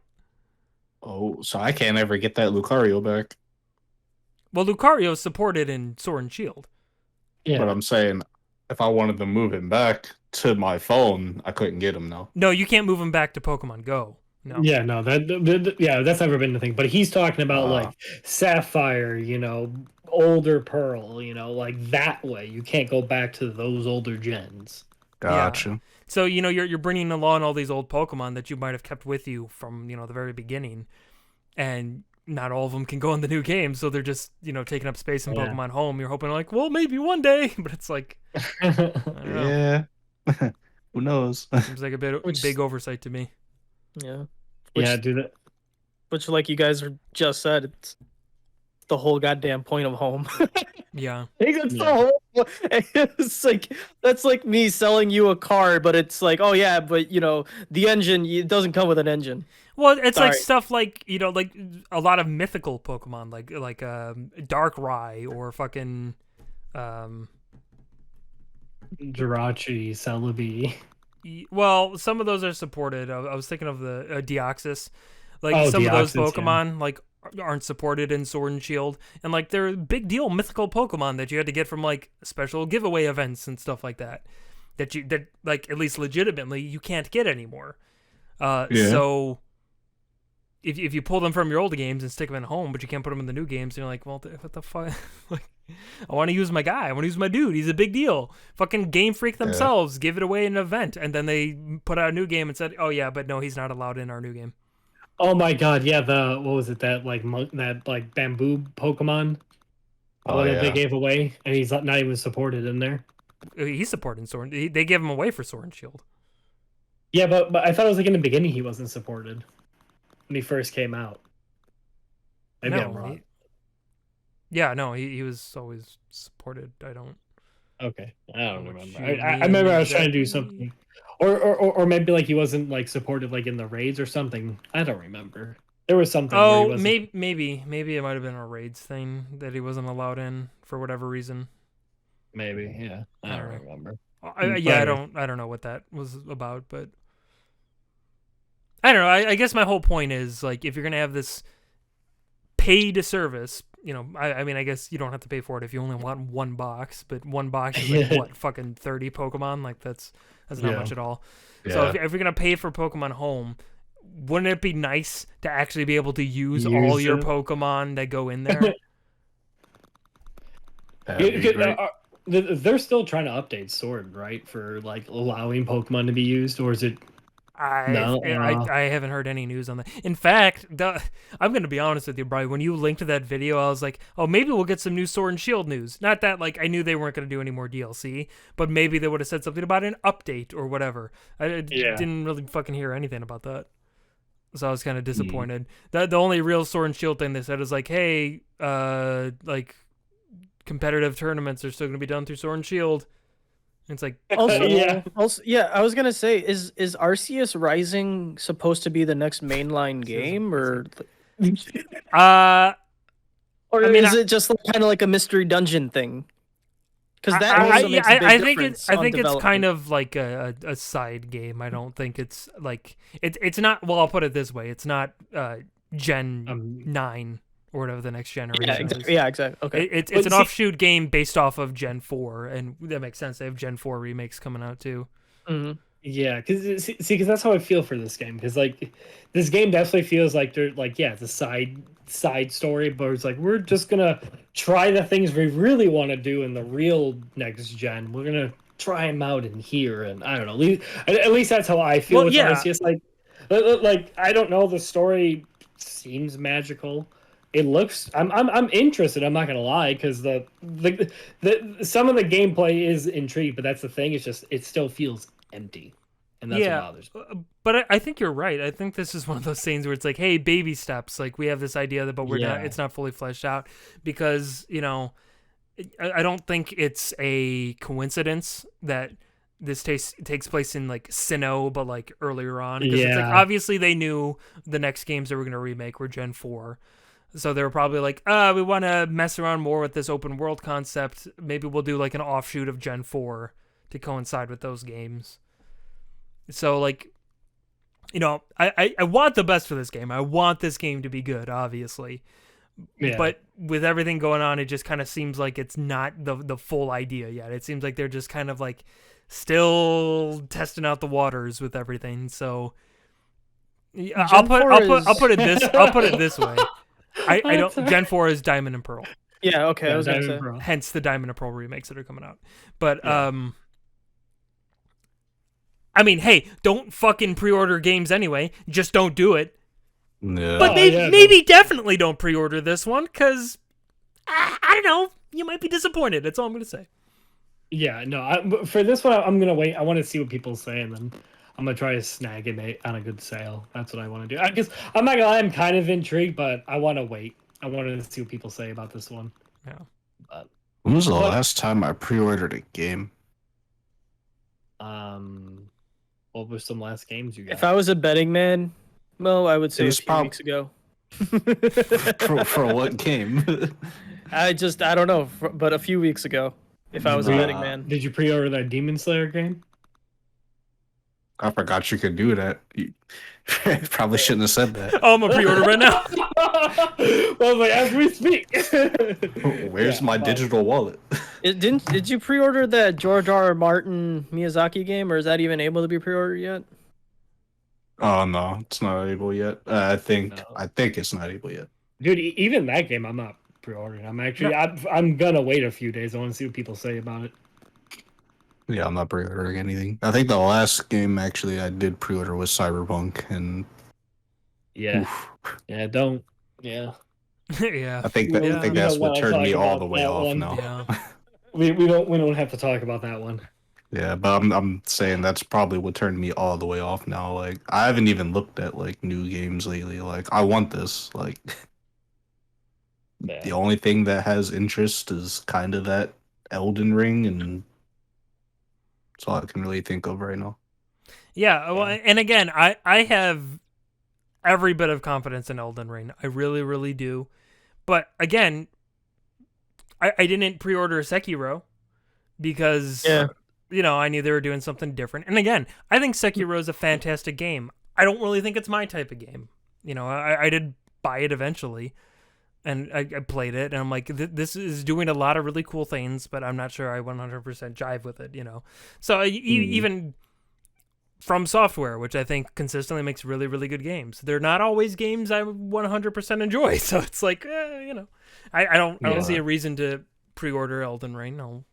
Oh, so I can't ever get that Lucario back. Well, Lucario is supported in Sword and Shield. Yeah. But I'm saying, if I wanted to move him back to my phone, I couldn't get him now. No, you can't move him back to Pokemon Go. No. Yeah, no, that's never been the thing. But he's talking about like Sapphire, older Pearl, like that way. You can't go back to those older gens. Gotcha. Yeah. So you're bringing along all these old Pokemon that you might have kept with you from the very beginning, and not all of them can go in the new game, so they're just taking up space in Pokemon Home. You're hoping like, well, maybe one day, but it's like, I don't know. Yeah. Who knows? Seems like a big oversight to me. Yeah. Do that. Which, like you guys just said, it's the whole goddamn point of Home. Yeah. It's the whole. It's like that's like me selling you a car, but it's like, oh yeah, but the engine, it doesn't come with an engine. Well, it's like stuff like like a lot of mythical Pokemon, like Darkrai or fucking Jirachi, Celebi. Well, some of those are supported. I was thinking of the Deoxys. Like some of those Pokemon like aren't supported in Sword and Shield, and like they're big deal mythical Pokemon that you had to get from like special giveaway events and stuff like that. That like at least legitimately you can't get anymore. So if you pull them from your old games and stick them in Home, but you can't put them in the new games, you're like, well, what the fuck? Like, I want to use my guy. I want to use my dude. He's a big deal. Fucking Game Freak themselves give it away in an event, and then they put out a new game and said, "Oh yeah, but no, he's not allowed in our new game." Oh my god, yeah, the what was it, that like bamboo Pokemon? Oh, That they yeah. gave away, and he's not even supported in there. He's supporting Sword. They gave him away for Sword and Shield. Yeah, but I thought it was like in the beginning he wasn't supported when he first came out. Maybe I'm wrong. He was always supported. I don't. Okay, I don't What remember. you I remember I was trying to do exactly? something, or maybe like he wasn't like supported like in the raids or something. I don't remember. There was something. Where he Oh, wasn't... maybe it might have been a raids thing that he wasn't allowed in for whatever reason. Maybe, yeah. I don't know. remember. I don't know what that was about, but I don't know. I guess my whole point is like if you're gonna have this paid service, I mean, I guess you don't have to pay for it if you only want one box, but one box is like what, fucking 30 Pokemon? Like that's not much at all. Yeah. So if you're gonna pay for Pokemon Home, wouldn't it be nice to actually be able to use all your Pokemon that go in there? That'd be great. They're still trying to update Sword, right? For like allowing Pokemon to be used, or is it? I haven't heard any news on that. In fact, I'm going to be honest with you, Brian. When you linked to that video, I was like, oh, maybe we'll get some new Sword and Shield news. Not that, like, I knew they weren't going to do any more DLC, but maybe they would have said something about an update or whatever. I didn't really fucking hear anything about that. So I was kind of disappointed. The only real Sword and Shield thing they said is like, hey, like, competitive tournaments are still going to be done through Sword and Shield. It's like also, I was gonna say, is Arceus Rising supposed to be the next mainline game, or is it just kind of like a mystery dungeon thing? Because that also makes a big difference. I think it's kind of like a side game. I don't think it's like it's not. Well, I'll put it this way: it's not Gen 9. Or whatever the next generation is. Yeah, exactly. Okay. It's an offshoot game based off of Gen 4, and that makes sense. They have Gen 4 remakes coming out too. Mm-hmm. Yeah, because that's how I feel for this game. Because like, this game definitely feels like they're like, yeah, it's a side story, but it's like we're just gonna try the things we really want to do in the real next gen. We're gonna try them out in here, and I don't know. At least that's how I feel. Well, with Arceus. Like I don't know. The story seems magical. It looks. I'm interested. I'm not gonna lie, because the some of the gameplay is intrigued, but that's the thing. It's just it still feels empty, and that's what bothers me. But I think you're right. I think this is one of those things where it's like, hey, baby steps. Like we have this idea, but we're not. It's not fully fleshed out because I don't think it's a coincidence that this takes place in like Sinnoh, but like earlier on. Because it's like obviously they knew the next games they were gonna remake were Gen 4. So they were probably like, we want to mess around more with this open world concept. Maybe we'll do like an offshoot of Gen 4 to coincide with those games. So like, I want the best for this game. I want this game to be good, obviously. Yeah. But with everything going on, it just kind of seems like it's not the full idea yet. It seems like they're just kind of like still testing out the waters with everything. So I'll put it this way. I don't. Gen 4 is Diamond and Pearl. Yeah, okay. I was gonna say. Hence the Diamond and Pearl remakes that are coming out. But I mean, hey, don't fucking pre-order games anyway. Just don't do it. Yeah. But maybe definitely don't pre-order this one, because I don't know. You might be disappointed. That's all I'm gonna say. Yeah, no. For this one, I'm gonna wait. I want to see what people say, and then I'm gonna try to snag it on a good sale. That's what I want to do. Because I'm not gonna lie, I'm kind of intrigued, but I want to wait. I want to see what people say about this one. Yeah. But, when was the last time I pre-ordered a game? What were some last games you got? If I was a betting man, well, I would say a few weeks ago. for what game? I don't know, but a few weeks ago. If I was a betting man. Did you pre-order that Demon Slayer game? I forgot you could do that. You probably shouldn't have said that. Oh, I'm gonna pre-order right now. Well, like, as we speak. Where's my digital wallet? Did you pre-order that George R. R. Martin Miyazaki game, or is that even able to be pre-ordered yet? Oh no, it's not able yet. I think it's not able yet. Dude, even that game I'm not pre-ordering. I'm gonna wait a few days. I want to see what people say about it. Yeah, I'm not pre-ordering anything. I think the last game actually I did pre-order was Cyberpunk, and Yeah, oof, yeah, don't, yeah. Yeah. I think Yeah. that's We what don't turned me talk all about the way that off one. now. Yeah. We don't have to talk about that one. Yeah, but I'm saying that's probably what turned me all the way off now. Like I haven't even looked at like new games lately. Like I want this. Like Yeah. the only thing that has interest is kind of that Elden Ring, and that's all I can really think of right now. Yeah, well, Yeah. and again, I have every bit of confidence in Elden Ring. I really, really do. But again, I didn't pre-order Sekiro because, Yeah. you know, I knew they were doing something different. And again, I think Sekiro is a fantastic game. I don't really think it's my type of game. You know, I did buy it eventually, and I played it, and I'm like, this is doing a lot of really cool things, but I'm not sure I 100% jive with it, you know? So even From Software, which I think consistently makes really, really good games. They're not always games I 100% enjoy, so it's like, you know, I don't see a reason to pre-order Elden Ring. I'll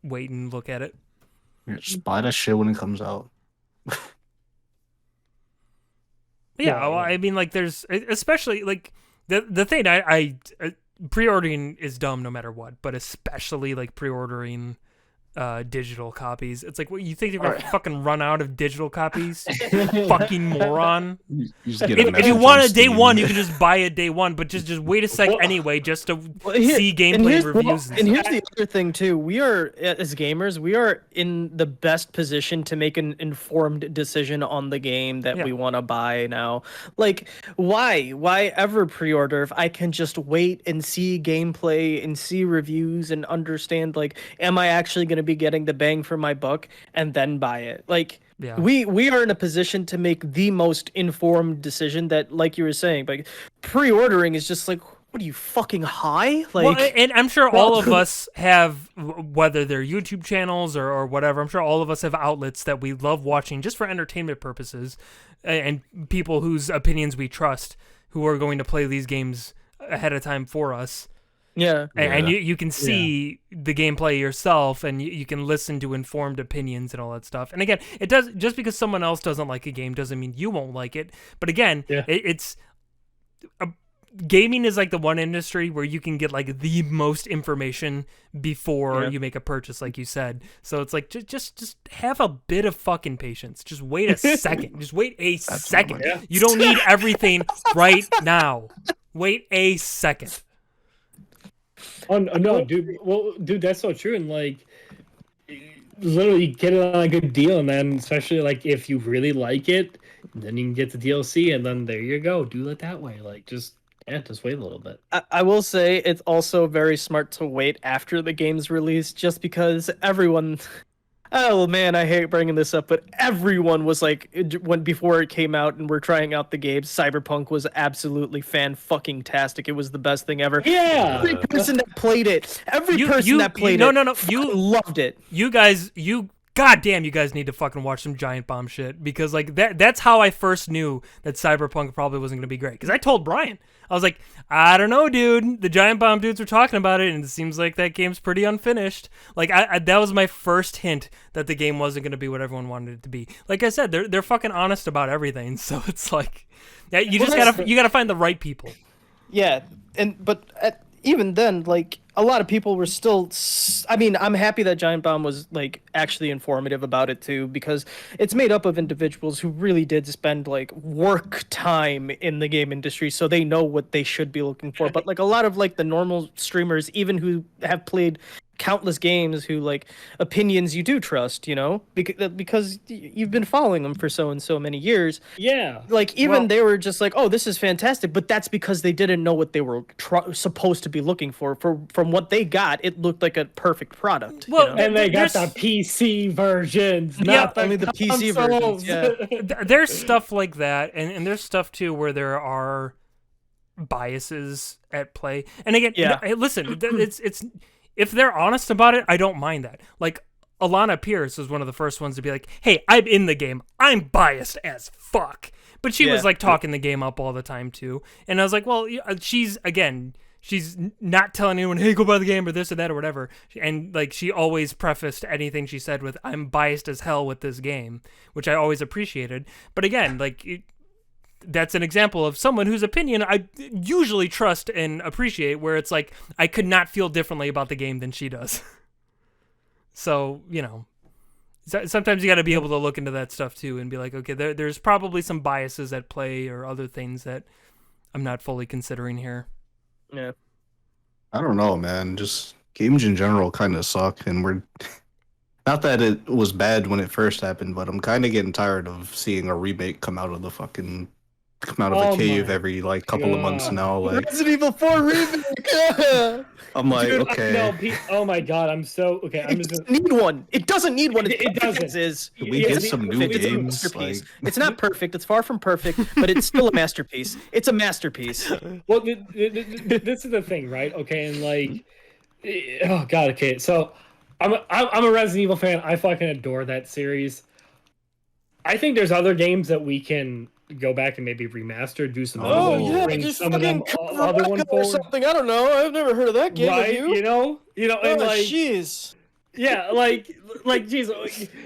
wait and look at it. Yeah, just buy that shit when it comes out. But yeah, Yeah, well, yeah. I mean, like, there's especially like the thing I pre-ordering is dumb no matter what, but especially like pre-ordering digital copies. It's like, what, you think they're gonna fucking run out of digital copies? Fucking moron. You just get a If you message want on it day Steam. one, you can just buy it day one, but just wait a sec Well- anyway, just to Here- see gameplay reviews. And here's the other thing too. We are, as gamers, we are in the best position to make an informed decision on the game that Yeah. we want to buy now. Like, why ever pre-order if I can just wait and see gameplay and see reviews and understand, like, am I actually going to be getting the bang for my buck and then buy it? Like, Yeah. we are in a position to make the most informed decision that, like you were saying, like, pre-ordering is just like, what are you, fucking high? Like, Well, and I'm sure all of us have, whether they're YouTube channels or whatever, I'm sure all of us have outlets that we love watching just for entertainment purposes, and people whose opinions we trust who are going to play these games ahead of time for us. yeah. And Yeah. you can see the gameplay yourself, and you can listen to informed opinions and all that stuff. And again, it does, just because someone else doesn't like a game doesn't mean you won't like it. But again, Yeah. gaming is like the one industry where you can get like the most information before Yeah. you make a purchase, like you said. So it's like, just have a bit of fucking patience. Just wait a second. Just wait a second. Yeah. You don't need everything right now. Wait a second. Oh no, dude! Well, dude, that's so true. And like, literally, get it on a good deal, and then especially like if you really like it, then you can get the DLC, and then there you go. Do it that way. Like, just wait a little bit. I will say it's also very smart to wait after the game's release, just because everyone. Oh man, I hate bringing this up, but everyone was like, when before it came out and we're trying out the game, Cyberpunk was absolutely fan-fucking-tastic. It was the best thing ever. Yeah. Every person that played it, You loved it. You guys, goddamn, you guys need to fucking watch some Giant Bomb shit, because like that's how I first knew that Cyberpunk probably wasn't gonna be great. Because I told Brian, I was like, I don't know, dude. The Giant Bomb dudes were talking about it, and it seems like that game's pretty unfinished. Like, that was my first hint that the game wasn't gonna be what everyone wanted it to be. Like I said, they're fucking honest about everything. So it's like, yeah, you just gotta find the right people. Yeah, but even then, like, a lot of people were still. I mean, I'm happy that Giant Bomb was like actually informative about it too, because it's made up of individuals who really did spend like work time in the game industry, so they know what they should be looking for. But like a lot of like the normal streamers, even who have played countless games, who like opinions you do trust, you know, because you've been following them for so and so many years. Yeah. Like, even Well- they were just like, oh, this is fantastic, but that's because they didn't know what they were supposed to be looking for. From what they got, it looked like a perfect product. Well, you know? And they got There's- the PC versions, Yeah, not only the PC versions, consoles. yeah. There's stuff like that, and there's stuff too where there are biases at play. And again, Yeah. hey, listen, it's if they're honest about it, I don't mind that. Like, Alana Pierce was one of the first ones to be like, hey, I'm in the game, I'm biased as fuck. But she was Yeah. like talking the game up all the time too. And I was like, well, she's, again, not telling anyone, hey, go buy the game or this or that or whatever. And like she always prefaced anything she said with, I'm biased as hell with this game, which I always appreciated. But again, like that's an example of someone whose opinion I usually trust and appreciate, where it's like I could not feel differently about the game than she does. So, you know, sometimes you got to be able to look into that stuff too and be like, okay, there's probably some biases at play or other things that I'm not fully considering here. Yeah. I don't know, man. Just games in general kind of suck, and we're not that it was bad when it first happened, but I'm kind of getting tired of seeing a remake come out of the cave every like couple of months now. Like Resident Evil 4 remake. I'm like, Dude, okay. No, oh my god, I'm so okay. It doesn't need one. It doesn't need one. It doesn't. Can we get some new games? Like... It's not perfect. It's far from perfect, but it's still a masterpiece. It's a masterpiece. Well, this is the thing, right? Okay, and like, oh god, okay. So, I'm a Resident Evil fan. I fucking adore that series. I think there's other games that we can go back and maybe remaster, do some other ones, bring some of them other one forward. Something. I don't know. I've never heard of that game. Right? You know, and like, jeez. Yeah, like, geez,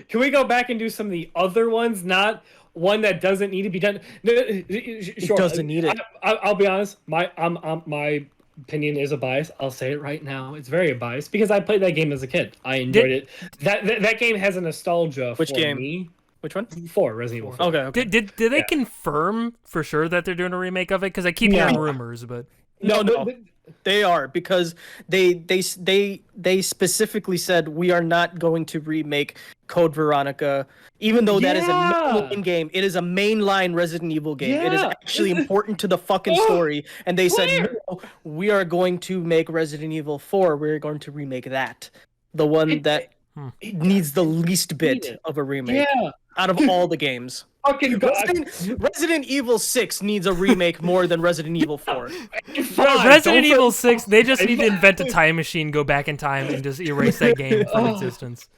can we go back and do some of the other ones? Not one that doesn't need to be done. It doesn't need it. I'll be honest. My opinion is a bias. I'll say it right now. It's very biased because I played that game as a kid. I enjoyed it. That game has a nostalgia for me. Which one? 4, Resident Evil 4. Okay. Did they confirm for sure that they're doing a remake of it? Because I keep hearing rumors, but no. They are, because they specifically said we are not going to remake Code Veronica, even though that is a main game. It is a mainline Resident Evil game. It is actually important to the fucking story. And they said, no, we are going to make Resident Evil 4. We're going to remake that. The one that needs the least bit of a remake out of all the games. Fucking Resident Evil 6 needs a remake more than Resident Evil 4. Resident Evil 6, they just need to invent a time machine, go back in time, and just erase that game from existence.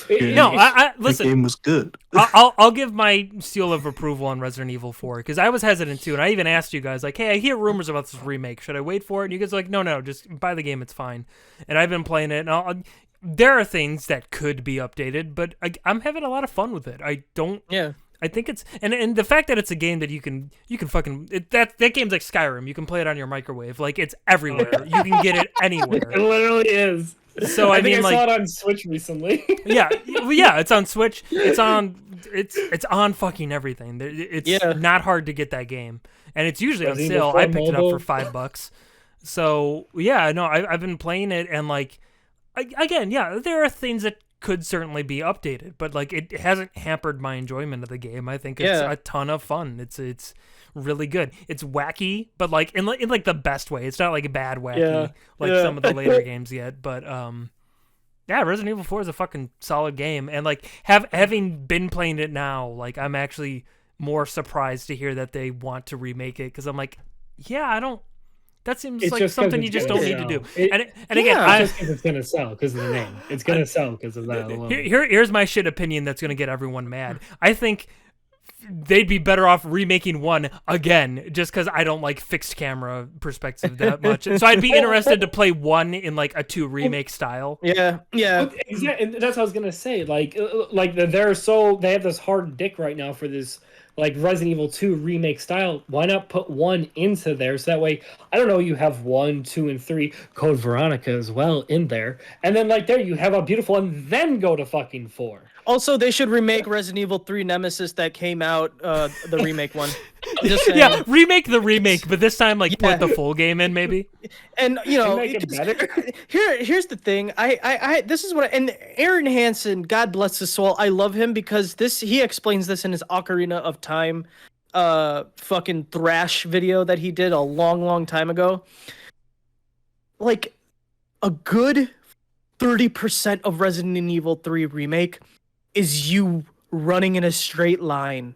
No, I listen. The game was good. I'll give my seal of approval on Resident Evil 4, because I was hesitant too, and I even asked you guys, like, hey, I hear rumors about this remake. Should I wait for it? And you guys are like, no, just buy the game. It's fine. And I've been playing it, and there are things that could be updated, but I'm having a lot of fun with it. I think it's and the fact that it's a game that you can fucking that game's like Skyrim. You can play it on your microwave. Like, it's everywhere. You can get it anywhere. It literally is. So I mean, I saw it on Switch recently. yeah, it's on Switch. It's on fucking everything. It's not hard to get that game, and it's usually on sale. I picked it up for $5. So yeah, no, I've been playing it, and like, again, there are things that could certainly be updated, but like, it hasn't hampered my enjoyment of the game. I think it's a ton of fun. It's really good. It's wacky, but like in like the best way. It's not like a bad wacky like some of the later games yet. But Resident Evil 4 is a fucking solid game, and like having been playing it now, like I'm actually more surprised to hear that they want to remake it, because I'm like, that seems like something you just don't need to do. And again, just because it's gonna sell because of the name. It's gonna sell because of that alone. Here's my shit opinion that's gonna get everyone mad. I think they'd be better off remaking 1 again, just because I don't like fixed camera perspective that much. So I'd be interested to play 1 in like a 2 remake style. Yeah. Exactly. And that's what I was gonna say. Like they have this hard dick right now for this, like, Resident Evil 2 remake style. Why not put 1 into there, so that way, I don't know, you have 1, 2, and 3 Code Veronica as well in there, and then like there you have a beautiful one, then go to fucking 4. Also, they should remake Resident Evil 3 Nemesis that came out, the remake one. Just saying. Yeah, remake the remake, but this time like put the full game in, maybe. And you know, make it better. Here's the thing. I this is what and Aaron Hansen, God bless his soul, I love him, because he explains this in his Ocarina of Time fucking thrash video that he did a long time ago. Like, a good 30% of Resident Evil 3 remake is you running in a straight line.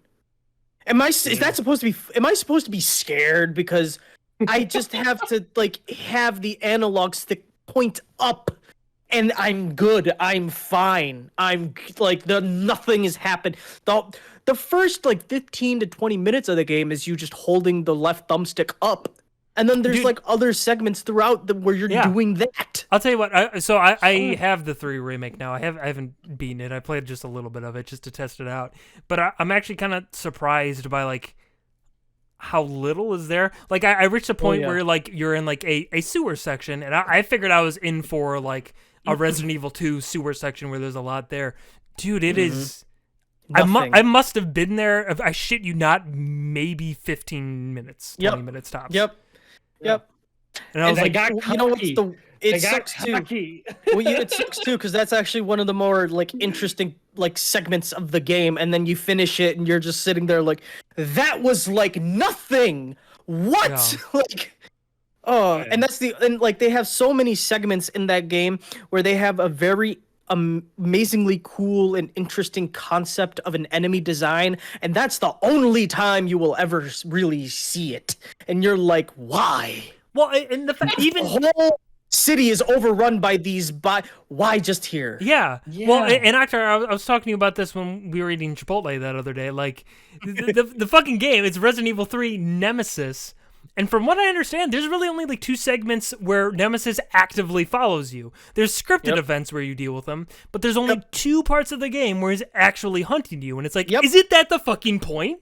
Am I supposed to be scared because I just have to like have the analog stick point up and I'm good. I'm fine. I'm like, nothing has happened. The first like 15 to 20 minutes of the game is you just holding the left thumbstick up And then there's Dude. like other segments throughout where you're doing that. I'll tell you what. I have the 3 remake now. I haven't beaten it. I played just a little bit of it just to test it out. But I'm actually kind of surprised by like how little is there. Like I reached a point where like you're in like a sewer section, and I figured I was in for like a Resident Evil 2 sewer section where there's a lot there. Dude, it is. I must have been there. I shit you not. Maybe 15 minutes, 20 minutes tops. Yep. And I was like, you know what's it sucks too. Well, it sucks too because that's actually one of the more like interesting like segments of the game, and then you finish it and you're just sitting there like, that was like nothing. What? Yeah. Like, and that's and like they have so many segments in that game where they have a very amazingly cool and interesting concept of an enemy design, and that's the only time you will ever really see it. And you're like, why? Well, and the fact even the whole city is overrun by these. Why just here? Yeah. Well, and actually, I was talking to you about this when we were eating Chipotle that other day. Like, the fucking game, it's Resident Evil 3 Nemesis. And from what I understand, there's really only like 2 segments where Nemesis actively follows you. There's scripted events where you deal with him, but there's only 2 parts of the game where he's actually hunting you. And it's like, isn't that the fucking point?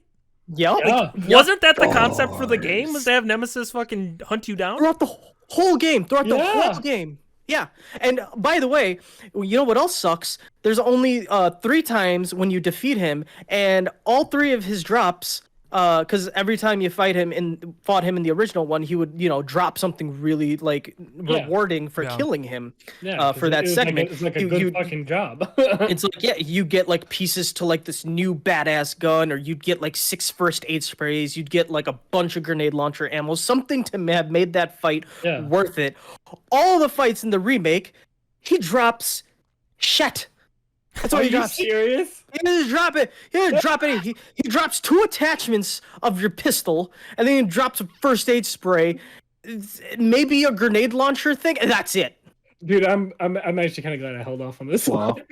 Yeah. Wasn't that the concept for the game? Was to have Nemesis fucking hunt you down? Throughout the whole game. Yeah. And by the way, you know what else sucks? There's only 3 times when you defeat him, and all 3 of his drops, because every time you fought him in the original one, he would, drop something really like rewarding for killing him. For that segment. It's like a good fucking job. It's like, you get like pieces to like this new badass gun, or you'd get like 6 first aid sprays, you'd get like a bunch of grenade launcher ammo, something to have made that fight worth it. All the fights in the remake, he drops shit. That's all he drops. Are you serious? He doesn't drop it. He doesn't drop it. He drops 2 attachments of your pistol, and then he drops a first aid spray, maybe a grenade launcher thing, and that's it. Dude, I'm actually kind of glad I held off on this one.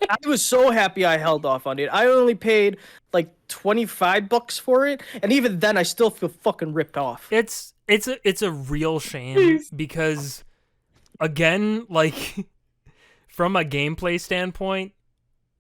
I was so happy I held off on it. I only paid like $25 for it, and even then, I still feel fucking ripped off. It's a real shame because, again, like from a gameplay standpoint,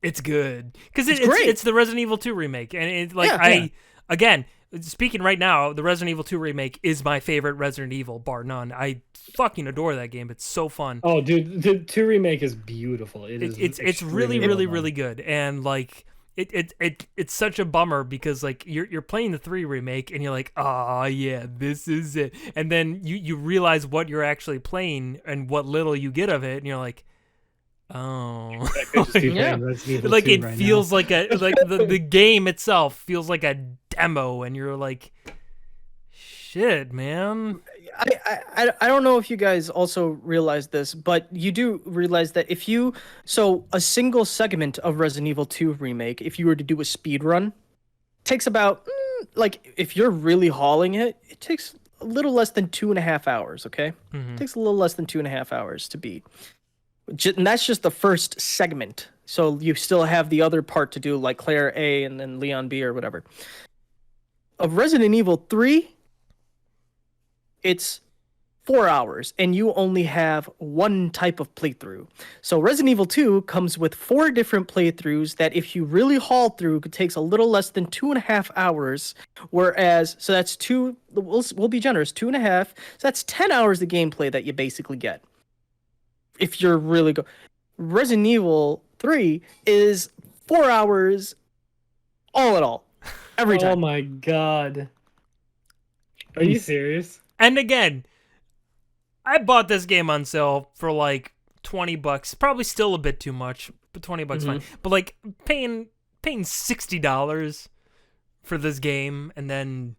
it's good because it's the Resident Evil 2 remake, and it's like again, speaking right now, the Resident Evil 2 remake is my favorite Resident Evil, bar none. I fucking adore that game. It's so fun. Oh, dude, the 2 remake is beautiful. It's really really good, and like it's such a bummer because like you're playing the 3 remake and you're like, oh yeah, this is it, and then you realize what you're actually playing and what little you get of it, and you're like, oh, like it right feels now. Like the game itself feels like a demo, and you're like, shit, man. I don't know if you guys also realize this, but you do realize that a single segment of Resident Evil 2 remake, if you were to do a speed run, takes about like if you're really hauling it, it takes a little less than 2.5 hours. Okay, It takes a little less than 2.5 hours to beat. And that's just the first segment. So you still have the other part to do, like Claire A and then Leon B or whatever. Of Resident Evil 3, it's 4 hours, and you only have 1 type of playthrough. So Resident Evil 2 comes with 4 different playthroughs that if you really haul through, it takes a little less than 2.5 hours. Whereas, so that's 2, we'll be generous, 2.5. So that's 10 hours of gameplay that you basically get. If you're really Resident Evil 3 is 4 hours all in all. Every time. Oh my god. Are you serious? And again, I bought this game on sale for like $20. Probably still a bit too much, but $20 fine. But like paying $60 for this game and then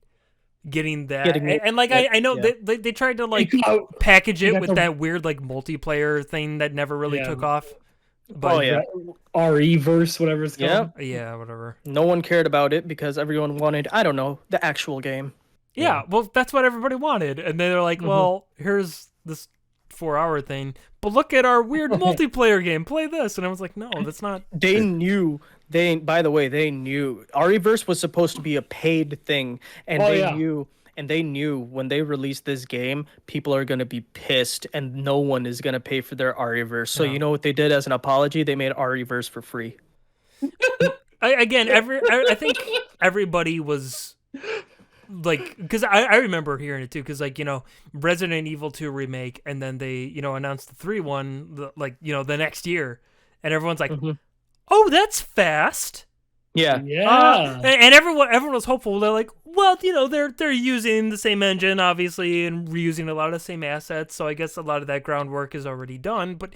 getting that, and like I know they tried to like package it with that weird like multiplayer thing that never really took off. But RE-verse, whatever it's called. Yeah, whatever. No one cared about it because everyone wanted, I don't know, the actual game. Yeah, well, that's what everybody wanted, and they're like, well, here's this 4-hour thing, but look at our weird multiplayer game. Play this, and I was like, no, that's not. They knew. By the way, they knew RE-verse was supposed to be a paid thing, and they knew. and they knew when they released this game, people are gonna be pissed, and no one is gonna pay for their Ariverse. So Yeah. you know what they did as an apology? They made Ariverse for free. I think everybody was like, because I remember hearing it too, because like, you know, Resident Evil 2 remake, and then they, you know, announced the 3 one like, you know, the next year, and everyone's like, oh, that's fast. Yeah. And everyone was hopeful. They're like, well, you know, they're using the same engine, obviously, and reusing a lot of the same assets, so I guess a lot of that groundwork is already done, but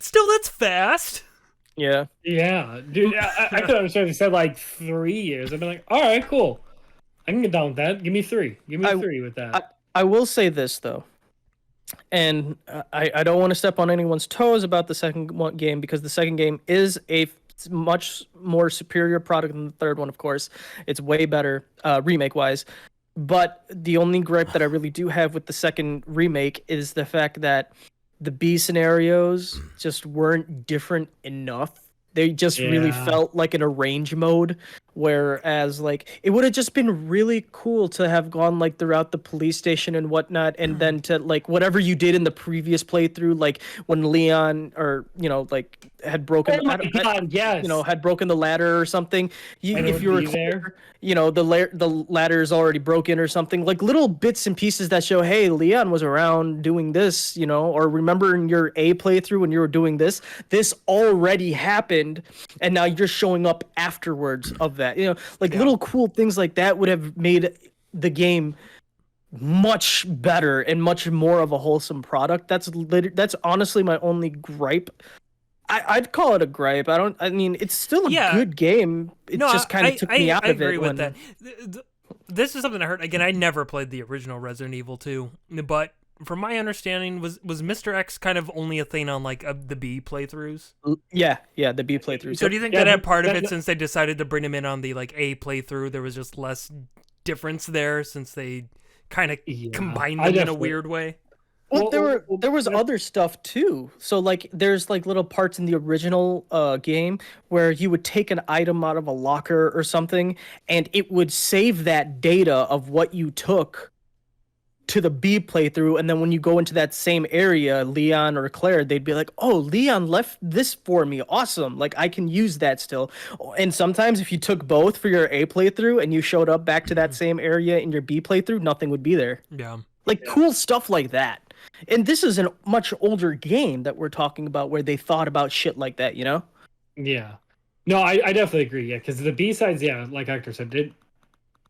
still, that's fast. Yeah. Yeah, dude, I could understand if they said like 3 years. I'd be like, all right, cool. I can get down with that. Give me 3. Give me 3 with that. I will say this though, and I don't want to step on anyone's toes about the second game, because the second game is a much more superior product than the third one. Of course, it's way better remake wise. But the only gripe that I really do have with the second remake is the fact that the B scenarios just weren't different enough. They just really felt like an arrange mode, whereas like it would have just been really cool to have gone like throughout the police station and whatnot, and then to like whatever you did in the previous playthrough, like when Leon or like had broken, had broken the ladder or something. If you were there, the ladder is already broken or something. Like little bits and pieces that show, hey, Leon was around doing this, or remember in your A playthrough when you were doing this already happened, and now you're showing up afterwards of that. Little cool things like that would have made the game much better and much more of a wholesome product. That's honestly my only gripe. I'd call it a gripe. It's still a good game. It just kind of took me out of it. I agree with that. This is something I heard. Again, I never played the original Resident Evil 2, but from my understanding, was Mr. X kind of only a thing on like the B playthroughs? Yeah, the B playthroughs. So do you think that had part of it, since they decided to bring him in on the like A playthrough, there was just less difference there since they kind of combined them in a weird way? Well, there was other stuff too. So like there's like little parts in the original game where you would take an item out of a locker or something, and it would save that data of what you took to the B playthrough, and then when you go into that same area, Leon or Claire, they'd be like, oh, Leon left this for me, awesome, like I can use that still. And sometimes if you took both for your A playthrough and you showed up back to that same area in your B playthrough, nothing would be there. Cool stuff like that. And this is a much older game that we're talking about where they thought about shit like that, Yeah. No, I definitely agree, yeah, because the B-sides, like Hector said, it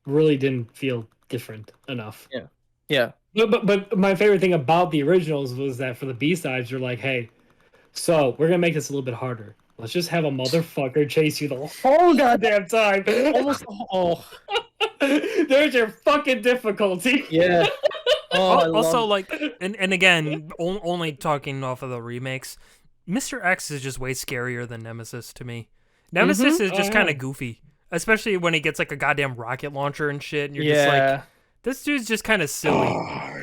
really didn't feel different enough. Yeah. But my favorite thing about the originals was that for the B-sides, you're like, hey, so we're going to make this a little bit harder. Let's just have a motherfucker chase you the whole goddamn time. There's your fucking difficulty. Yeah. Also, like, and again, only talking off of the remakes, Mr. X is just way scarier than Nemesis to me. Nemesis is just kind of goofy, especially when he gets like a goddamn rocket launcher and shit, and you're just like, this dude's just kind of silly.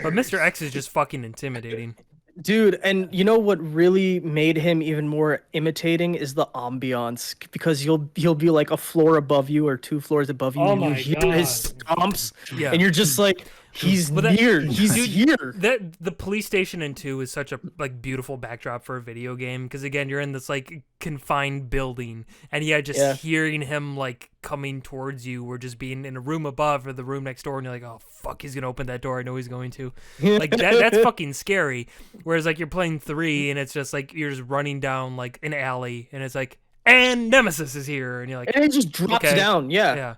But Mr. X is just fucking intimidating. Dude, and you know what really made him even more imitating is the ambiance, because he'll be like a floor above you or 2 floors above you, and you hear his stomps, and you're just like, he's here. He's here. The police station in 2 is such a like beautiful backdrop for a video game, because again, you're in this like confined building, and hearing him like coming towards you, or just being in a room above or the room next door, and you're like, oh fuck, he's gonna open that door. I know he's going to. Like that's fucking scary. Whereas like you're playing 3, and it's just like you're just running down like an alley, and it's like, and Nemesis is here, and you're like, and it just drops down. Yeah.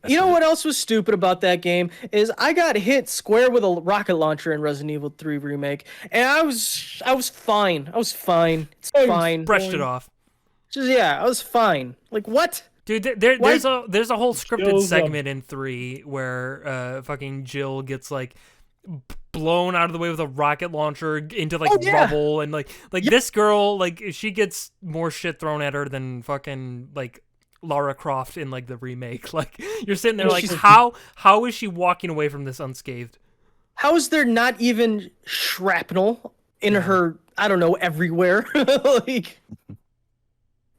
You know what else was stupid about that game is I got hit square with a rocket launcher in Resident Evil 3 Remake, and I was fine. It's fine. Brushed it off. I was fine. Like what? Dude, there's a whole scripted segment in 3 where fucking Jill gets like blown out of the way with a rocket launcher into like rubble, and like this girl, like she gets more shit thrown at her than fucking like Lara Croft in like the remake. Like you're sitting there like, how is she walking away from this unscathed? How is there not even shrapnel in her? I don't know, everywhere. Like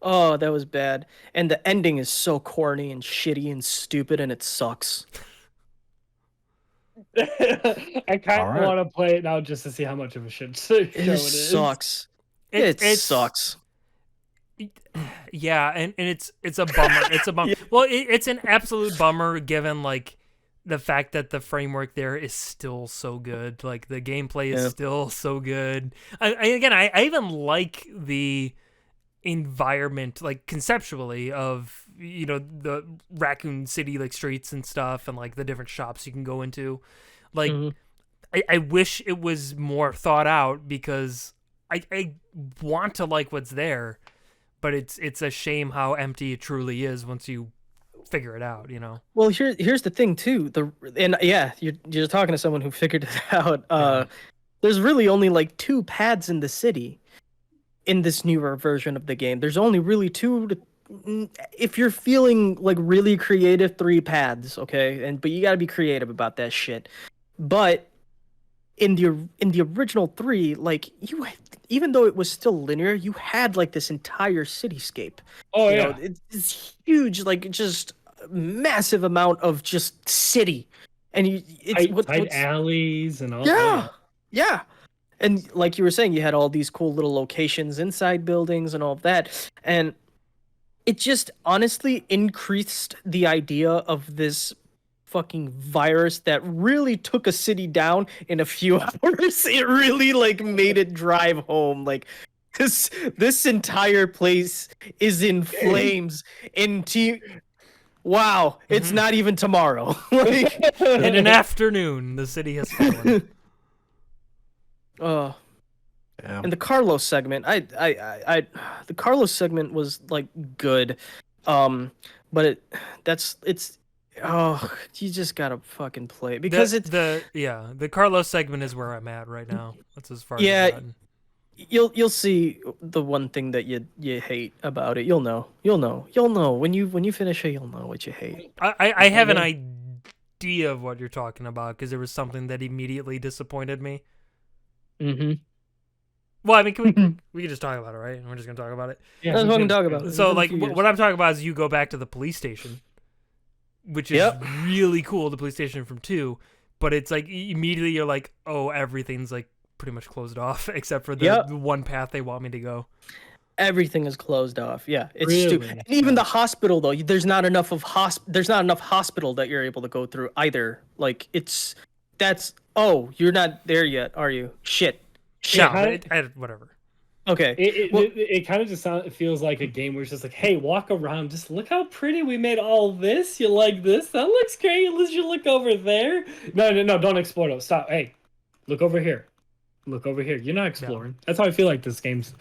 Oh, that was bad. And the ending is so corny and shitty and stupid, and it sucks. I kind of Alright. want to play it now just to see how much of a shit show it It is. sucks. It sucks. Yeah, and it's a bummer. It's a bummer. Yeah. Well, it's an absolute bummer given like the fact that the framework there is still so good. Like the gameplay is Yeah. still so good. I even like the environment, like conceptually, of the Raccoon City like streets and stuff, and like the different shops you can go into. Like Mhm. I wish it was more thought out because I want to like what's there, but it's a shame how empty it truly is once you figure it out, Well, here's the thing too. You're talking to someone who figured it out. Yeah. There's really only like 2 pads in the city in this newer version of the game. There's only really 2 if you're feeling like really creative, 3 paths, okay? But you got to be creative about that shit. But in the original 3, like even though it was still linear, you had like this entire cityscape. Oh You yeah. know, it's huge, like just massive amount of just city, and Tight alleys and all yeah, that. yeah, and like you were saying, you had all these cool little locations inside buildings and all of that, and it just honestly increased the idea of this fucking virus that really took a city down in a few hours. It really like made it drive home. Like this entire place is in flames. Wow, it's Mhm. not even tomorrow. Like, In an afternoon, the city has fallen. oh, Yeah. and the Carlos segment, the Carlos segment was like good, but it's oh, you just gotta fucking play it because The Carlos segment is where I'm at right now. That's as far as Yeah. I've gotten. you'll see the one thing that you hate about it. You'll know when you finish it. You'll know what you hate. I have an idea of what you're talking about because there was something that immediately disappointed me. Mm-hmm. Well, I mean, we can just talk about it, right? We're just gonna talk about it. Yeah, That's we what I'm can- talking about. So, It's been a like, few years. what I'm talking about is you go back to the police station, which is Yep. really cool. The police station from 2, but it's like immediately you're like, oh, everything's like pretty much closed off except for the Yep. one path they want me to go. Everything is closed off. Yeah, it's Really? stupid. And even the hospital though, there's not enough hospital that you're able to go through either. Like you're not there yet, are you? Shit. No, how- whatever. Okay. It kind of just feels like a game where it's just like, hey, walk around, just look how pretty we made all this. You like this? That looks great. Let's you look over there. No, don't explore those. Stop. Hey, look over here. Look over here. You're not exploring. That's how I feel like this game's.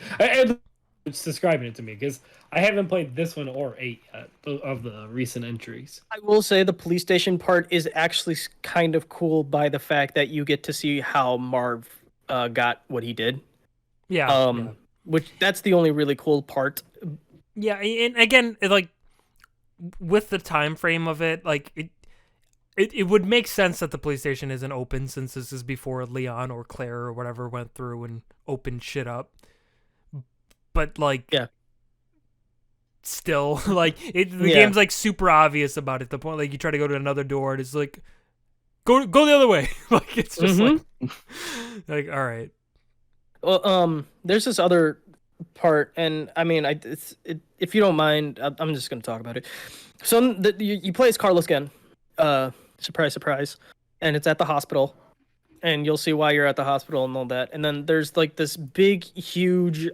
It's describing it to me because I haven't played this one or 8 yet of the recent entries. I will say the police station part is actually kind of cool by the fact that you get to see how Marv got what he did. Yeah. Which that's the only really cool part. Yeah, and again, like with the time frame of it, like it would make sense that the police station isn't open since this is before Leon or Claire or whatever went through and opened shit up. But like, Yeah. Still, like the Yeah. game's like super obvious about it. The point, like you try to go to another door, and it's like go the other way. Like it's just like all right. Well, there's this other part, and I mean, if you don't mind, I'm just gonna talk about it. So you play as Carlos again, surprise, surprise, and it's at the hospital, and you'll see why you're at the hospital and all that. And then there's like this big, huge,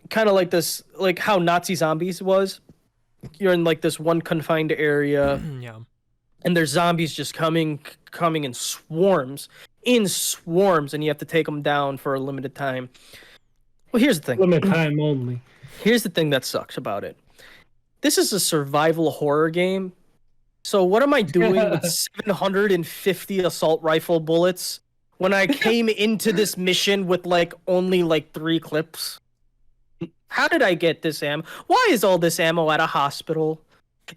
kind of like this, like how Nazi Zombies was. You're in like this one confined area. Yeah. And there's zombies just coming in swarms, and you have to take them down for a limited time. Well, here's the thing. Limit time only. Here's the thing that sucks about it. This is a survival horror game. So what am I doing with 750 assault rifle bullets when I came into this mission with only 3 clips? How did I get this ammo? Why is all this ammo at a hospital?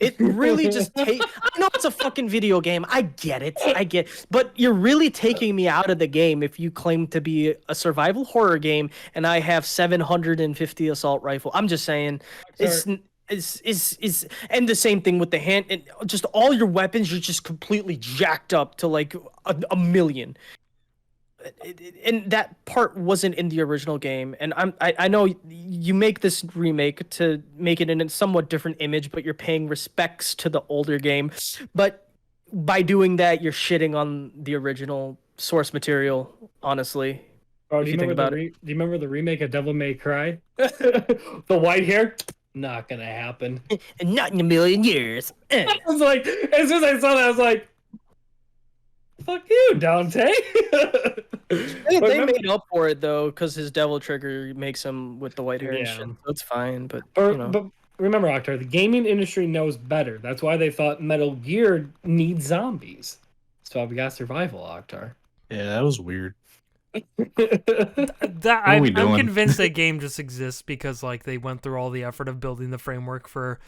It really just I know it's a fucking video game. I get it. But you're really taking me out of the game if you claim to be a survival horror game and I have 750 assault rifle. I'm just saying is and the same thing with the hand and just all your weapons are just completely jacked up to like a million. And that part wasn't in the original game, and I know you make this remake to make it in a somewhat different image, but you're paying respects to the older game. But by doing that, you're shitting on the original source material. Honestly, Bro, if you think about it. do you remember the remake of Devil May Cry? The white hair, not gonna happen. Not in a million years. I was like, as soon as I saw that, I was like, "Fuck you, Dante." They made up for it though, because his devil trigger makes him with the white hair and shit. So it's fine, but you know. But remember, Octar, the gaming industry knows better. That's why they thought Metal Gear needs zombies. That's why we got survival, Octar. Yeah, that was weird. I'm convinced that game just exists because like they went through all the effort of building the framework for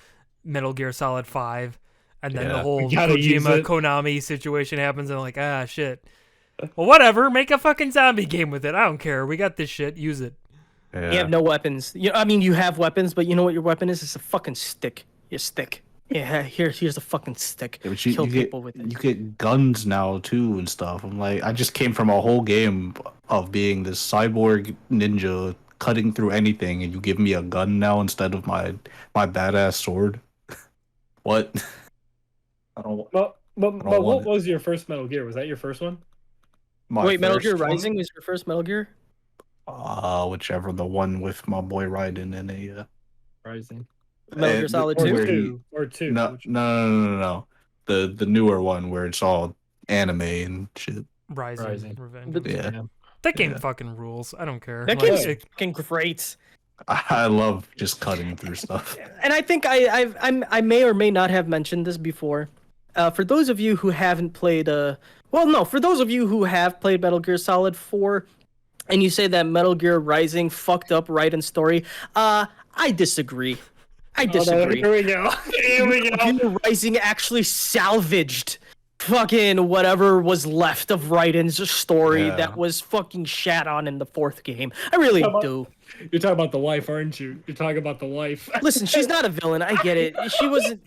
Metal Gear Solid 5, and then the whole Kojima Konami situation happens, and like, ah, shit. Well, whatever. Make a fucking zombie game with it. I don't care. We got this shit. Use it. Yeah. You have no weapons. I mean, you have weapons, but you know what your weapon is? It's a fucking stick. Your stick. Yeah, here's a fucking stick. Yeah, but Kill people with it. You get guns now too and stuff. I'm like, I just came from a whole game of being this cyborg ninja cutting through anything, and you give me a gun now instead of my badass sword. What? I don't. But what was your first Metal Gear? Was that your first one? Wait, Metal Gear Rising was your first Metal Gear? Whichever, the one with my boy Raiden in a Rising. Metal Gear Solid 2? Or 2. No. The newer one where it's all anime and shit. Rising. Revenge. Yeah. That game fucking rules. I don't care. That game's fucking great. I love just cutting through stuff. And I think I may or may not have mentioned this before. For those of you who haven't played for those of you who have played Metal Gear Solid 4 and you say that Metal Gear Rising fucked up Raiden's story, I disagree. Here we go. Metal Gear Rising actually salvaged fucking whatever was left of Raiden's story that was fucking shat on in the fourth game. I really do. You're talking about the wife, aren't you? You're talking about the wife. Listen, she's not a villain. I get it.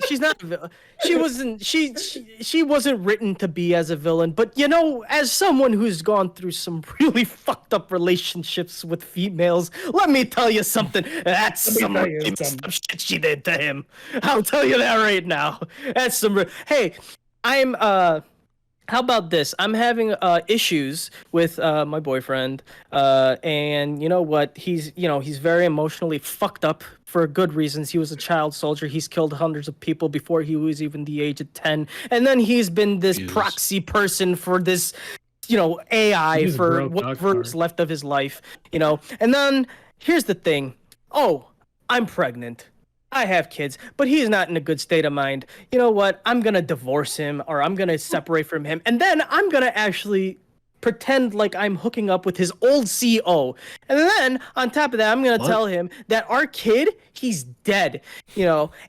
She's not a villain. She wasn't written to be as a villain. But you know, as someone who's gone through some really fucked up relationships with females, let me tell you something. That's some shit she did to him. I'll tell you that right now. That's some. Hey, I'm how about this? I'm having issues with my boyfriend, and you know what? He's very emotionally fucked up for good reasons. He was a child soldier. He's killed hundreds of people before he was even the age of 10, and then he's been this proxy person for this, AI for whatever's left of his life, And then here's the thing. Oh, I'm pregnant. I have kids, but he's not in a good state of mind. You know what? I'm going to divorce him, or I'm going to separate from him. And then I'm going to actually pretend like I'm hooking up with his old CO. And then on top of that, I'm going to tell him that our kid, he's dead,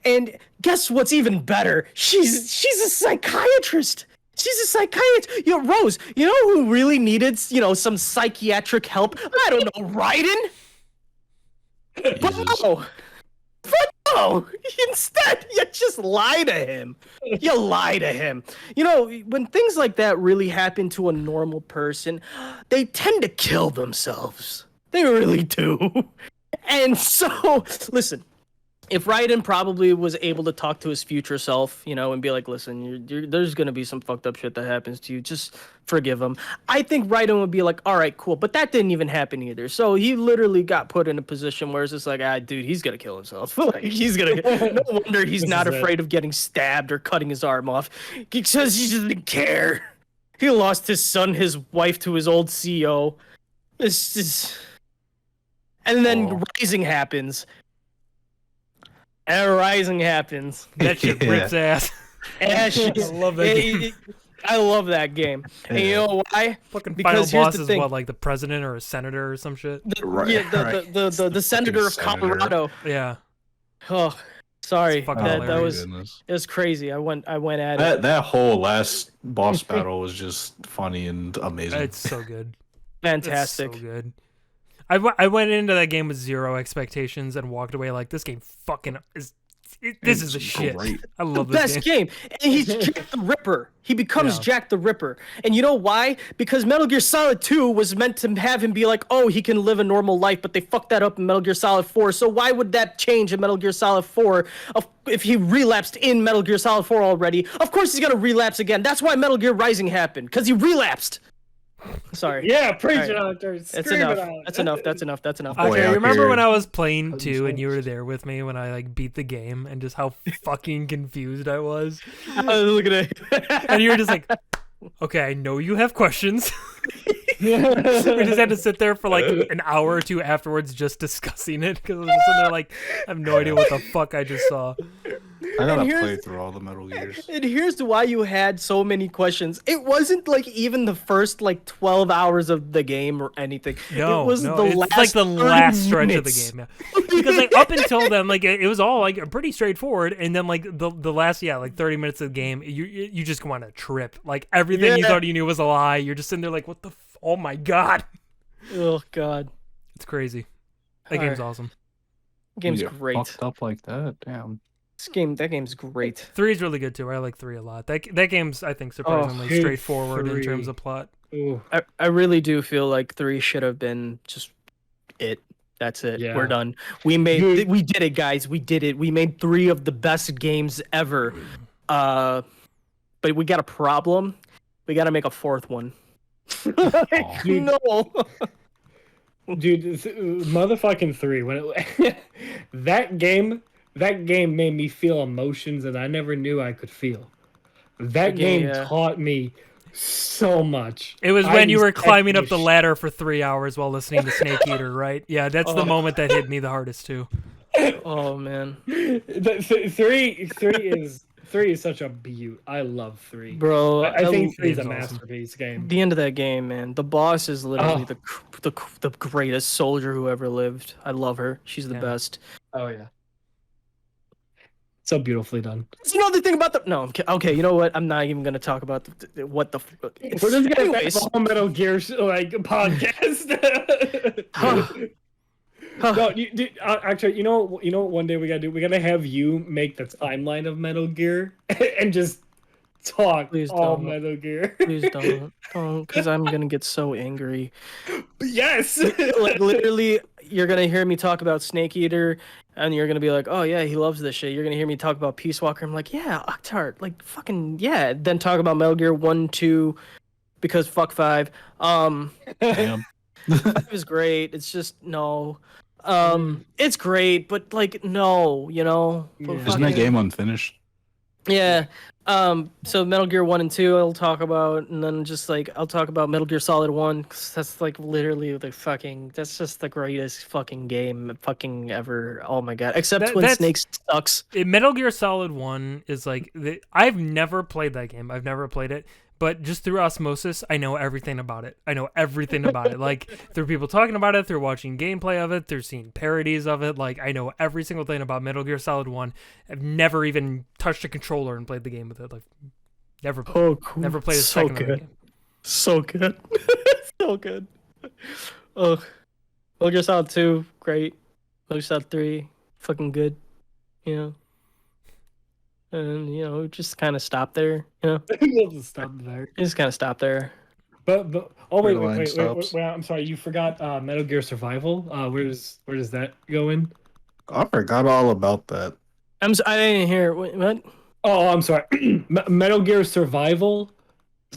And guess what's even better? She's a psychiatrist. She's a psychiatrist. Rose, you know who really needed, some psychiatric help? I don't know, Raiden? But no, instead, you just lie to him. You lie to him. When things like that really happen to a normal person, they tend to kill themselves. They really do. And so, listen, if Raiden probably was able to talk to his future self, and be like, listen, there's going to be some fucked up shit that happens to you. Just forgive him. I think Raiden would be like, all right, cool. But that didn't even happen either. So he literally got put in a position where it's just like, dude, he's going to kill himself. He's going to. No wonder he's not afraid of getting stabbed or cutting his arm off. Because he just didn't care. He lost his son, his wife to his old CO. It's just. And then Rising happens. And Rising happens. That shit rips ass. I love that game. I love that game. And you know why? Fucking final boss is what, like the president or a senator or some shit? The senator of Colorado. Yeah. Oh, Sorry, fucking that hilarious. was it was crazy. I went at it. That whole last boss battle was just funny and amazing. It's so good. Fantastic. It's so good. I went into that game with zero expectations and walked away like this game fucking is. This is the shit. Great. I love The this best game. game. And he's Jack the Ripper. He becomes Yeah. Jack the Ripper. And you know why? Because Metal Gear Solid 2 was meant to have him be like, oh, he can live a normal life, but they fucked that up in Metal Gear Solid 4. So why would that change in Metal Gear Solid 4 if he relapsed in Metal Gear Solid 4 already? Of course he's going to relapse again. That's why Metal Gear Rising happened, because he relapsed. Sorry. Yeah, preach All it right. out there. That's Scream enough. it out. That's enough. Boy, Okay, out remember here. when I was playing 2 and you were there with me when I like beat the game and just how fucking confused I was? I was looking at And you were just like, okay, I know you have questions. We just had to sit there for like an hour or two afterwards just discussing it because I was just sitting there like, I have no idea what the fuck I just saw. I gotta And here's- play through all the Metal Gears. And here's why you had so many questions. It wasn't like even the first like 12 hours of the game or anything. No, it was no, the it's last like the 30 last stretch minutes. of the game. Yeah. Because like up until then, like it was all like pretty straightforward, and then like the last like 30 minutes of the game, you just go on a trip. Like everything you Yeah. thought you knew was a lie. You're just sitting there like, what the? Oh my god, Oh god, it's crazy. That Alright. game's awesome. game's You get great. Fucked up like that, damn. That game's great. 3 is really good too. I like 3 a lot. That game's I think surprisingly hate straightforward in 3. terms of plot. Ooh. I really do feel like 3 should have been just it. That's it. Yeah. We're done. We did it, guys. We did it. We made 3 of the best games ever. But we got a problem. We got to make a 4th one. Dude. No. Dude, motherfucking 3. When it, that game made me feel emotions that I never knew I could feel. That game yeah. taught me so much. It was I when you were was climbing up the technically- ladder for 3 hours while listening to Snake Eater, right? Yeah, that's the Oh. moment that hit me the hardest too. Oh man. Three is such a beaut. I love 3. Bro, I think 3 is a Game's awesome. masterpiece game. the end of that game, man. The boss is literally Oh. the greatest soldier who ever lived. I love her. She's the Yeah. best. Oh yeah. So beautifully done. That's another thing about the. No, okay. You know what? I'm not even gonna talk about what the. We're just gonna have Anyways. a whole Metal Gear podcast. No, actually, you know what one day we gotta do? We gotta have you make the timeline of Metal Gear and just talk Please all don't. Metal Gear. Please don't, because I'm gonna get so angry. Yes. Like literally, you're gonna hear me talk about Snake Eater, and you're gonna be like, "Oh yeah, he loves this shit." You're gonna hear me talk about Peace Walker. I'm like, "Yeah, Octart, like fucking yeah." Then talk about Metal Gear 1, 2, because fuck 5. Damn. 5 is great. It's just no. It's great, but like no, you know. But Yeah. Isn't that fucking- game unfinished? Yeah. So Metal Gear 1 and 2 I'll talk about, and then just like I'll talk about Metal Gear Solid 1, 'cause that's like literally that's just the greatest fucking game fucking ever. Oh my god. Except Twin that's- Snakes sucks. Metal Gear Solid 1 is like I've never played that game. I've never played it, but just through osmosis, I know everything about it. I know everything about it. Like through people talking about it, through watching gameplay of it, through seeing parodies of it. Like I know every single thing about Metal Gear Solid 1. I've never even touched a controller and played the game with it. Like never Oh cool. never played a so second of the good. game. So good. So good. Oh, Metal Gear Solid 2, great. Metal Gear Solid 3, fucking good. You know. And you know, just kind of stop there. You know, We'll just stop there. just kind of stop there. But oh Where wait, the line wait, stops. I'm sorry, you forgot Metal Gear Survival. Where does that go in? I forgot all about that. I didn't hear what. Oh, I'm sorry. Metal Gear Survival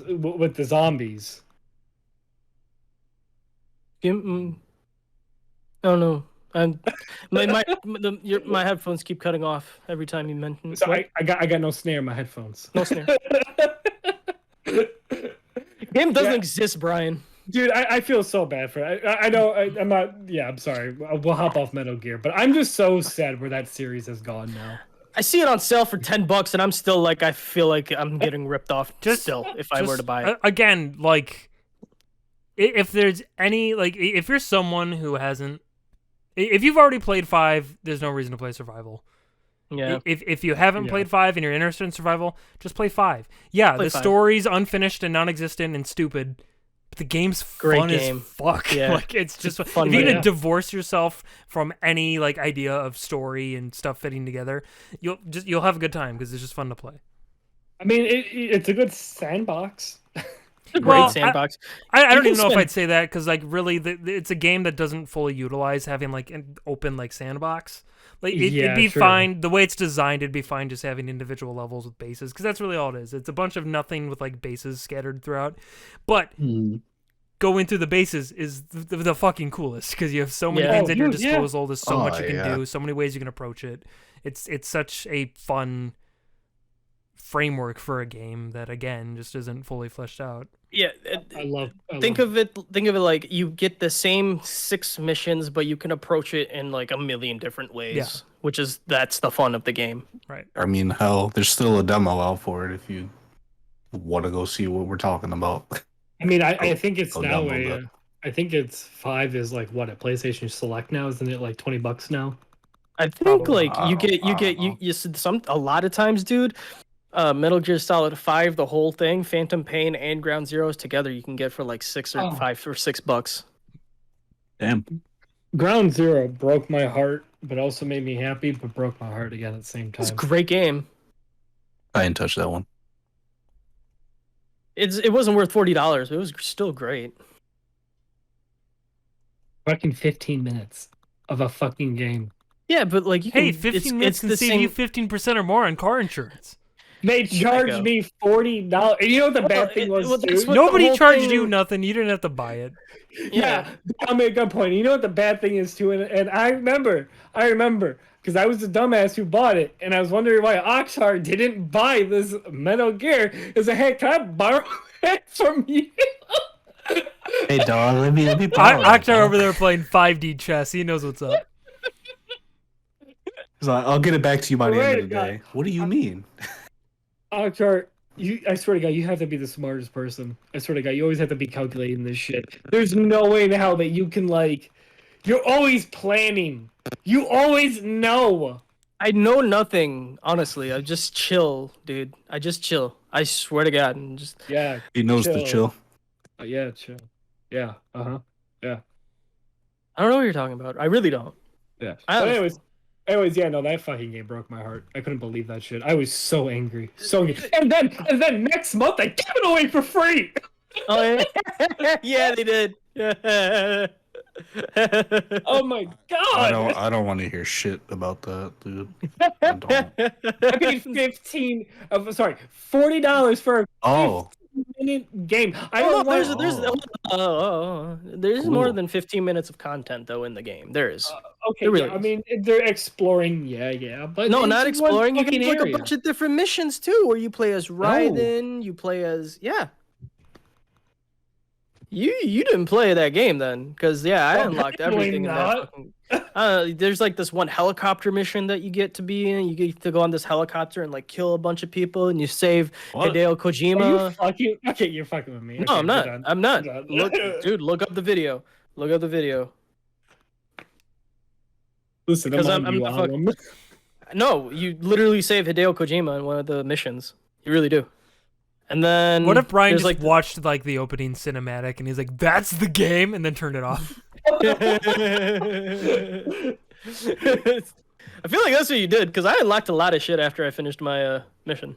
with the zombies. Oh no, my headphones keep cutting off every time you mention. So what? I got no snare in my headphones. No snare. Game doesn't Yeah. exist, Brian. Dude, I feel so bad for it. I know I'm not. Yeah, I'm sorry. We'll hop off Metal Gear, but I'm just so sad where that series has gone now. I see it on sale for $10, and I'm still like, I feel like I'm getting ripped off. Still, if I were to buy it. Again, like if there's any like if you're someone who hasn't, if you've already played 5, there's no reason to play Survival. Yeah. If you haven't Yeah. played 5 and you're interested in survival, just play 5. Yeah, Play the 5. story's unfinished and non-existent and stupid, but the game's Great fun game. as fuck. Yeah. Like it's just fun if you're game. gonna divorce yourself from any like idea of story and stuff fitting together, you'll have a good time because it's just fun to play. I mean, it's a good sandbox. Great Well, sandbox. I You don't can even know if spend- I'd say that because like really it's a game that doesn't fully utilize having like an open like sandbox. Like it'd Yeah, be true. fine the way it's designed. It'd be fine just having individual levels with bases because that's really all it is. It's a bunch of nothing with like bases scattered throughout. But going through the bases is the fucking coolest because you have so many Yeah. things at your Yeah. disposal. There's so much you can yeah. do, so many ways you can approach it. It's such a fun framework for a game that again just isn't fully fleshed out. Yeah. Think of it like you get the same 6 missions, but you can approach it in like a million different ways. Yeah. Which is that's the fun of the game. Right. I mean, hell, there's still a demo out for it if you want to go see what we're talking about. I mean, I think it's I'll now download that. I think it's 5 is like what, a PlayStation Select now? Isn't it like $20 now? I think Probably. like you some a lot of times, dude. Metal Gear Solid 5, the whole thing, Phantom Pain and Ground Zeroes together, you can get for like $6 or $5 Damn. Ground Zero broke my heart, but also made me happy, but broke my heart again at the same It's a time. great game. I didn't touch that one. It wasn't worth $40, but it was still great. Fucking 15 minutes of a fucking game. Yeah, but like you Hey, can, 15 minutes can the save same. you 15% or more on car insurance. They go. charged me $40. And you know what the Well, bad thing was, well, that's dude? what- the Nobody whole charged thing- you nothing. You didn't have to buy it. Yeah, I made a good point. You know what the bad thing is too, and I remember, because I was the dumbass who bought it, and I was wondering why Oxheart didn't buy this Metal Gear. Is like, hey, can I borrow it from you? Hey, dog, let me borrow it, Akhtar dog. over there playing 5D chess. He knows what's up. He's like, I'll get it back to you by the end of the God. day. What do you mean? Oxheart, I swear to God, you have to be the smartest person. I swear to God, you always have to be calculating this shit. There's no way in hell that you can like. You're always planning. You always know. I know nothing, honestly. I just chill, dude. I just chill. I swear to God, and just Yeah. He knows the chill. Yeah. Chill. Yeah. Yeah. I don't know what you're talking about. I really don't. Yeah. I But understand. anyways, yeah, no, that fucking game broke my heart. I couldn't believe that shit. I was so angry. So angry. And then next month they gave it away for free. Oh yeah, yeah, they did. Yeah. Oh my God. I don't want to hear shit about that, dude. I don't. I paid $40 for a Oh, 15-minute game. I Oh, don't there's want. there's Cool. more than 15 minutes of content though in the game. There is. Okay, It really yeah, I is. mean they're exploring. Yeah, but No, it's not one exploring. You fucking can do like area. a bunch of different missions too, where you play as Raiden. You play as You didn't play that game then, because I Oh, unlocked definitely everything in not. that fucking. There's like this one helicopter mission that you get to be in. You get to go on this helicopter and like kill a bunch of people, and you save What? Hideo Are you Kojima. fucking? Okay, you're fucking with me. No, Okay, I'm we're not. done. I'm not. We're done. Look, dude, look up the video. Look up the video. Listen, Because I'm I'm you, not Alan. No, you literally save Hideo Kojima in one of the missions. You really do. And then What if Brian there's, just watched like the opening cinematic and he's like, "That's the game," and then turned it off? I feel like that's what you did, because I unlocked a lot of shit after I finished my mission.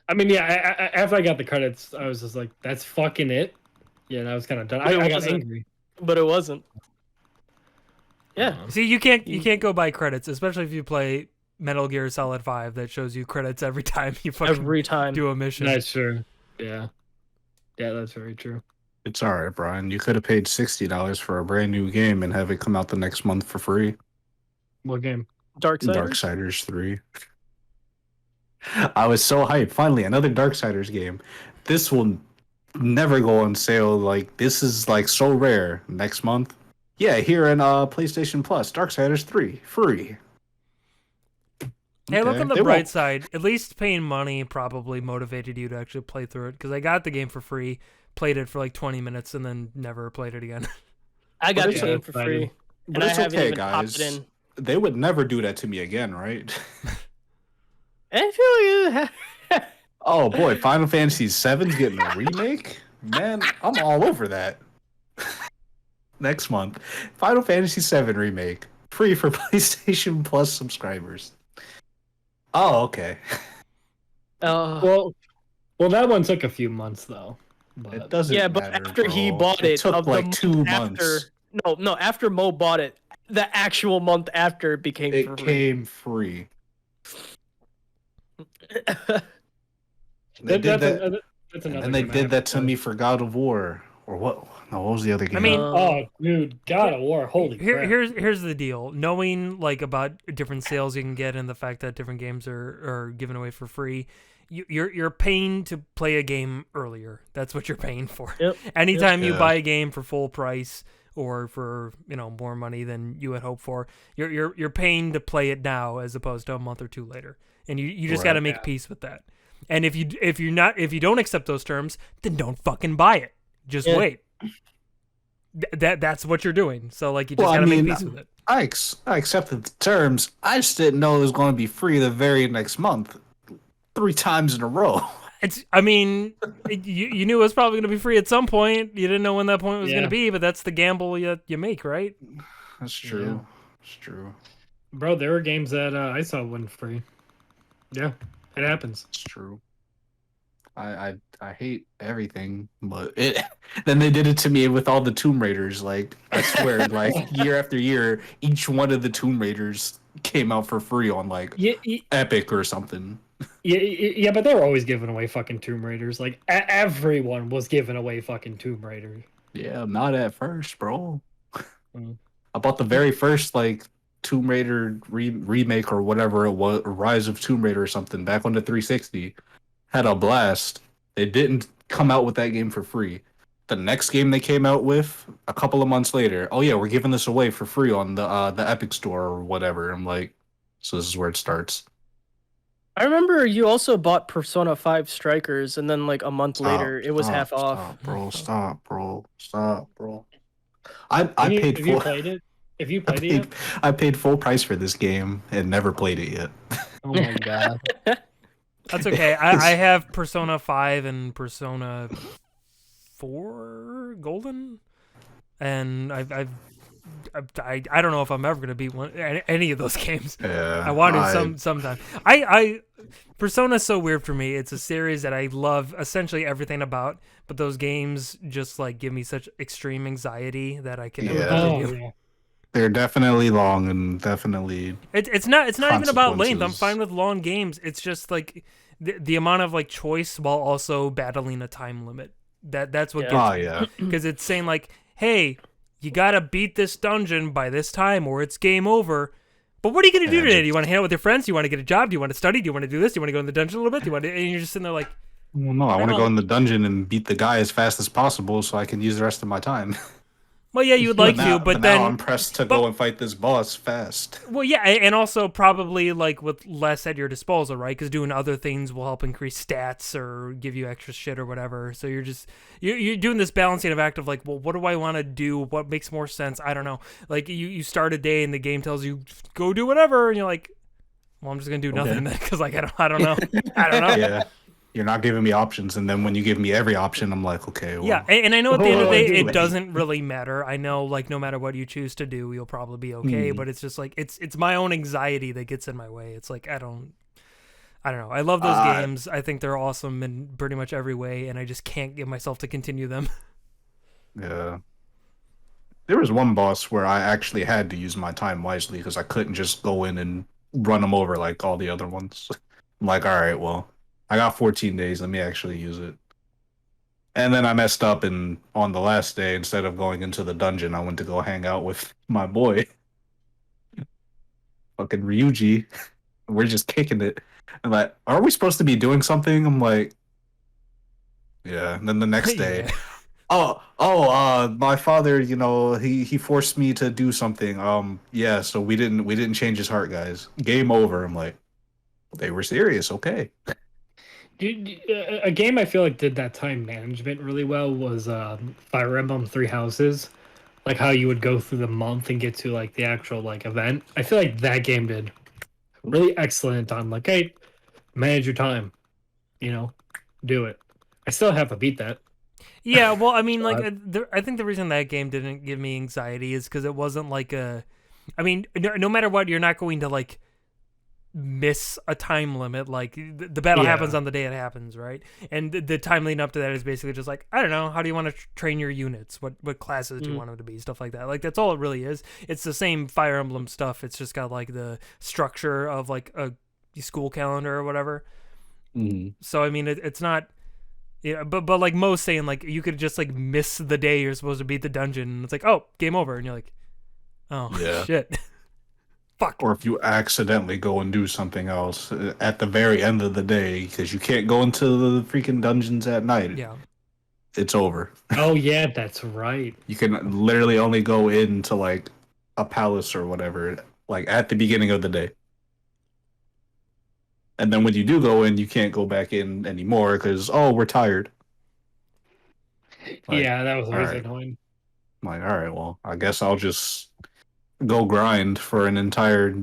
I mean, yeah. After I got the credits, I was just like, "That's fucking it." Yeah, and I was kind of done. But it I got wasn't. angry. But it wasn't. Yeah. See, you can't go by credits, especially if you play Metal Gear Solid 5 that shows you credits every time you fucking Every time. do a mission. That's true. Yeah, that's very true. it's all right, Brian. You could have paid $60 for a brand new game and have it come out the next month for free. What game? Darksiders 3. I was so hyped. Finally, another Darksiders game. This will never go on sale. Like, this is like so rare. Next month. Yeah, here in PlayStation Plus, Darksiders 3, free. Hey, look Okay. on the They bright won't- side. At least paying money probably motivated you to actually play through it, because I got the game for free, played it for like 20 minutes, and then never played it again. I got it's the game for exciting. free. But And I it's haven't okay, even popped guys. it in. They would never do that to me again, right? I feel like Oh boy, Final Fantasy VII's getting a remake. Man, I'm all over that. Next month, Final Fantasy VII remake, free for PlayStation Plus subscribers. Oh, okay. Well, that one took a few months though. It But doesn't yeah, but matter, after he bro. bought it, took of the like month 2 after, months. no, after Mo bought it, the actual month after it became It free. came free. They that, did that's, that, a, that's and another then they game I did that haven't to played. me for God of War, or what? No, what was the other game? I mean, Oh, dude, God of War, holy crap! here's the deal. Knowing like about different sales you can get and the fact that different games are given away for free, you're paying to play a game earlier. That's what you're paying for. Yep. Anytime you Yeah. buy a game for full price or for more money than you had hoped for, you're paying to play it now as opposed to a month or two later, and you just Right. got to make peace with that. And if you don't accept those terms, then don't fucking buy it. Just Yeah. wait. That's what you're doing. So like you just Well, I gotta mean, make peace with it. I accepted the terms. I just didn't know it was going to be free the very next month, 3 times in a row. You knew it was probably gonna be free at some point. You didn't know when that point was Yeah. gonna be, but that's the gamble you make, right? That's true. It's true. Bro, there were games that I saw went free. Yeah, it happens. It's true. I hate everything, but it. Then they did it to me with all the Tomb Raiders. Like I swear, like year after year, each one of the Tomb Raiders came out for free on like Yeah, Epic or something. yeah, but they were always giving away fucking Tomb Raiders. Like everyone was giving away fucking Tomb Raider. Yeah, not at first, bro. Mm. I bought the very first like Tomb Raider remake or whatever it was, Rise of Tomb Raider or something back on the 360. Had a blast. They didn't come out with that game for free. The next game they came out with a couple of months later, oh yeah, we're giving this away for free on the Epic Store or whatever. I'm like, so this is where it starts. I remember you also bought Persona 5 Strikers, and then like a month later, it was half off. Stop, bro. I paid Have you full. played it? Have you I played it yet? I paid full price for this game and never played it yet. Oh my god. That's okay. I have Persona 5 and Persona 4 Golden, and I don't know if I'm ever gonna beat any of those games. Yeah, I wanted sometime. I Persona's so weird for me. It's a series that I love essentially everything about, but those games just like give me such extreme anxiety that I can never Yeah. continue. Yeah. They're definitely long and definitely. It's not even about length. I'm Consequences. fine with long games. It's just like the amount of like choice while also battling a time limit. That's what Yeah. gets Oh me. yeah. Because it's saying like, hey, you gotta beat this dungeon by this time or it's game over. But what are you gonna do And today? it- Do you want to hang out with your friends? Do you want to get a job? Do you want to study? Do you want to do this? Do you want to go in the dungeon a little bit? Do you want to? And you're just sitting there like, Well, no, I want to know. go in the dungeon and beat the guy as fast as possible so I can use the rest of my time. well, yeah, you would like to, but then now I'm pressed to go and fight this boss fast. well, yeah, and also probably like with less at your disposal, right? Because doing other things will help increase stats or give you extra shit or whatever. So you're doing this balancing of act of like, well, what do I want to do? What makes more sense? I don't know. Like you start a day and the game tells you go do whatever, and you're like, well, I'm just gonna do nothing then because like I don't know. I don't know. Yeah. You're not giving me options, and then when you give me every option, I'm like, okay, well, Yeah, and I know at the end of the what day, do I do? it doesn't really matter. I know, like, no matter what you choose to do, you'll probably be okay. But it's just like it's my own anxiety that gets in my way. It's like I don't know. I love those games. I think they're awesome in pretty much every way, and I just can't get myself to continue them. Yeah. There was one boss where I actually had to use my time wisely because I couldn't just go in and run them over like all the other ones. I'm like, all right, well, I got 14 days. Let me actually use it. And then I messed up, and on the last day, instead of going into the dungeon, I went to go hang out with my boy, fucking Ryuji. We're just kicking it. And like, are we supposed to be doing something? I'm like, yeah. And then the next day, Yeah. my father, he forced me to do something. Yeah, so we didn't change his heart, guys. Game over. I'm like, they were serious, okay. Dude, a game I feel like did that time management really well was Fire Emblem Three Houses. Like how you would go through the month and get to like the actual like event. I feel like that game did really excellent on like, hey, manage your time. You know, do it. I still have to beat that. Yeah, well, I mean, like, I think the reason that game didn't give me anxiety is because it wasn't like I mean, no matter what, you're not going to like miss a time limit. Like the battle happens on the day it happens, right? And the time leading up to that is basically just like, I don't know, how do you want to train your units? What classes do you want them to be? Stuff like that. Like that's all it really is. It's the same Fire Emblem stuff. It's just got like the structure of like a school calendar or whatever. So I mean, it's not. Yeah, but like Mo's saying, like you could just like miss the day you're supposed to beat the dungeon, and it's like, oh, game over, and you're like, oh shit, fuck. Or if you accidentally go and do something else at the very end of the day because you can't go into the freaking dungeons at night. Yeah, it's over. Oh yeah, that's right. You can literally only go into like a palace or whatever, like at the beginning of the day. And then when you do go in, you can't go back in anymore because, we're tired. Like, yeah, that was always annoying. I'm like, all right, well, I guess I'll just go grind for an entire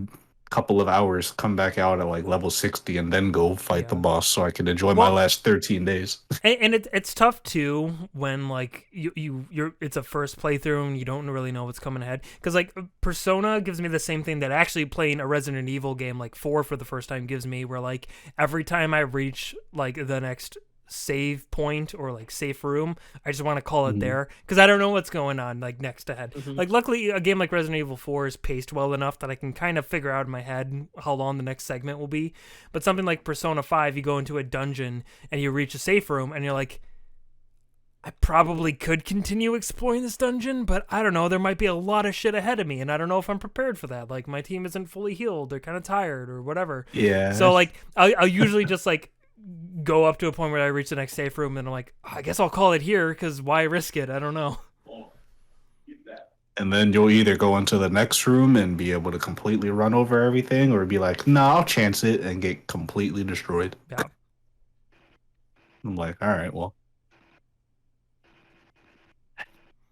couple of hours, come back out at like level 60, and then go fight the boss so I can enjoy my last 13 days. And it's tough too when like you're it's a first playthrough and you don't really know what's coming ahead, because like Persona gives me the same thing that actually playing a Resident Evil game like 4 for the first time gives me, where like every time I reach like the next save point or like safe room, I just want to call it there because I don't know what's going on like next ahead. Like luckily a game like Resident Evil 4 is paced well enough that I can kind of figure out in my head how long the next segment will be. But something like Persona 5, you go into a dungeon and you reach a safe room and you're like, I probably could continue exploring this dungeon, but I don't know, there might be a lot of shit ahead of me and I don't know if I'm prepared for that. Like my team isn't fully healed, they're kind of tired or whatever. Yeah. So like I'll usually just like go up to a point where I reach the next safe room and I'm like, I guess I'll call it here because why risk it? I don't know. And then you'll either go into the next room and be able to completely run over everything, or be like, nah, I'll chance it and get completely destroyed. Yeah. I'm like, all right, well,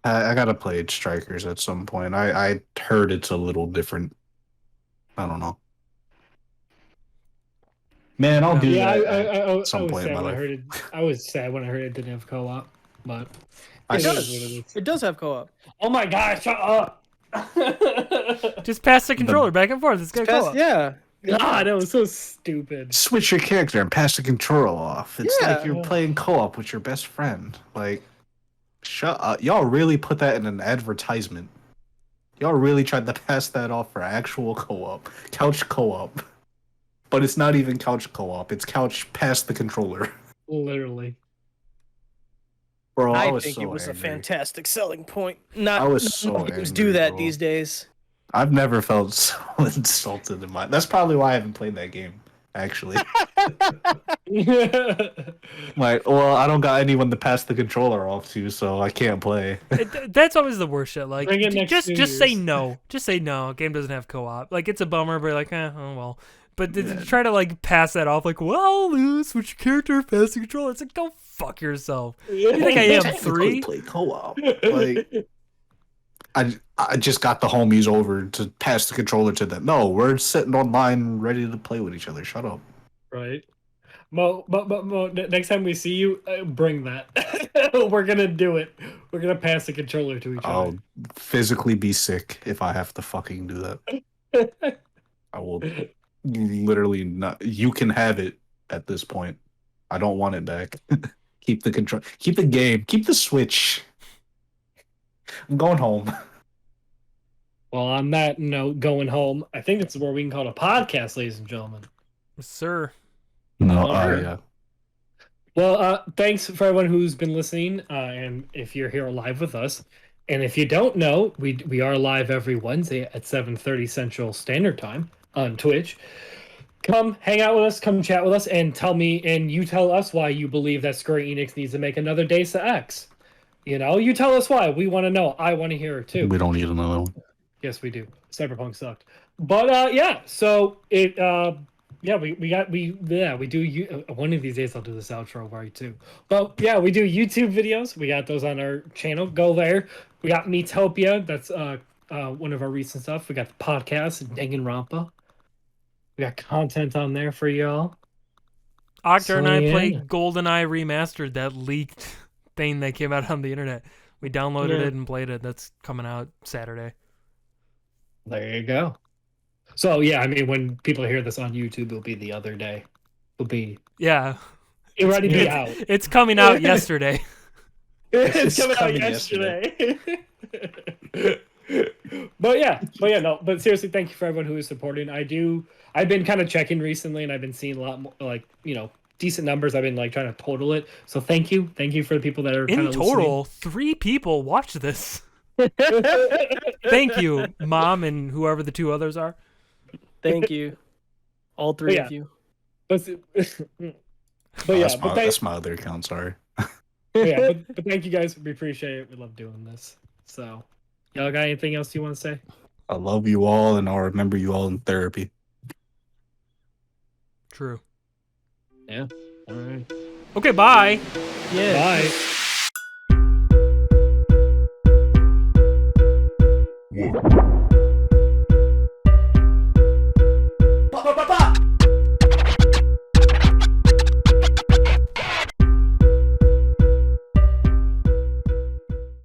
I gotta play Strikers at some point. I heard it's a little different. I don't know. Man, I'll do that at some point in my life. I was sad when I heard it didn't have co-op, but it does have co-op. Oh my god, shut up! Just pass the controller back and forth. It's got co-op. Yeah. God, that was so stupid. Switch your character and pass the controller off. It's like you're playing co-op with your best friend. Like, shut up. Y'all really put that in an advertisement. Y'all really tried to pass that off for actual co-op. Couch co-op. But it's not even couch co-op. It's couch pass the controller. Literally. Bro, I think it was angry. a fantastic selling point. Not I was so games angry, do that bro. these days. I've never felt so insulted in my... That's probably why I haven't played that game, actually. Like, well, I don't got anyone to pass the controller off to, so I can't play. That's always the worst shit. Like, just say years. no. Just say no. Game doesn't have co-op. Like, it's a bummer, but you're like, oh well. But to try to like pass that off, like, well, switch your character, pass the controller. It's like, go fuck yourself. You think I am 3? Play co-op. Like, I just got the homies over to pass the controller to them. No, we're sitting online ready to play with each other. Shut up. Right. Mo, next time we see you, bring that. We're gonna do it. We're gonna pass the controller to each other. I'll physically be sick if I have to fucking do that. I will literally not. You can have it at this point. I don't want it back. Keep the control. Keep the game. Keep the Switch. I'm going home. Well, on that note, going home, I think it's where we can call it a podcast, ladies and gentlemen. Yes, sir. No, yeah. Well, thanks for everyone who's been listening, and if you're here live with us. And if you don't know, we are live every Wednesday at 7:30 Central Standard Time on Twitch. Come hang out with us, come chat with us, and you tell us why you believe that Square Enix needs to make another Deus Ex. You know, you tell us why. We want to know. I want to hear it too. We don't need another one. Yes, we do. Cyberpunk sucked. But yeah, so it we do one of these days I'll do this outro right too. But yeah, we do YouTube videos. We got those on our channel. Go there. We got Metopia. That's one of our recent stuff. We got the podcast, Danganronpa. We got content on there for y'all. Octar and I yeah. played GoldenEye Remastered, that leaked thing that came out on the internet. We downloaded Yeah. it and played it. That's coming out Saturday. There you go. So yeah, I mean, when people hear this on YouTube, it'll be the other day. It'll be Yeah. ready to be out. It's coming out yesterday. It's It's coming out coming yesterday. But seriously, thank you for everyone who is supporting. I've been kind of checking recently, and I've been seeing a lot more, like, decent numbers. I've been like trying to total it. So thank you for the people that are kind In of total, 3 people watched this. Thank you, Mom and whoever the 2 others are. Thank you, all 3 Yeah. of you. But That's my other account. Sorry. but thank you guys. We appreciate it. We love doing this. So, y'all got anything else you want to say? I love you all, and I'll remember you all in therapy. True. Yeah. All right. Okay, bye. Yeah. Bye.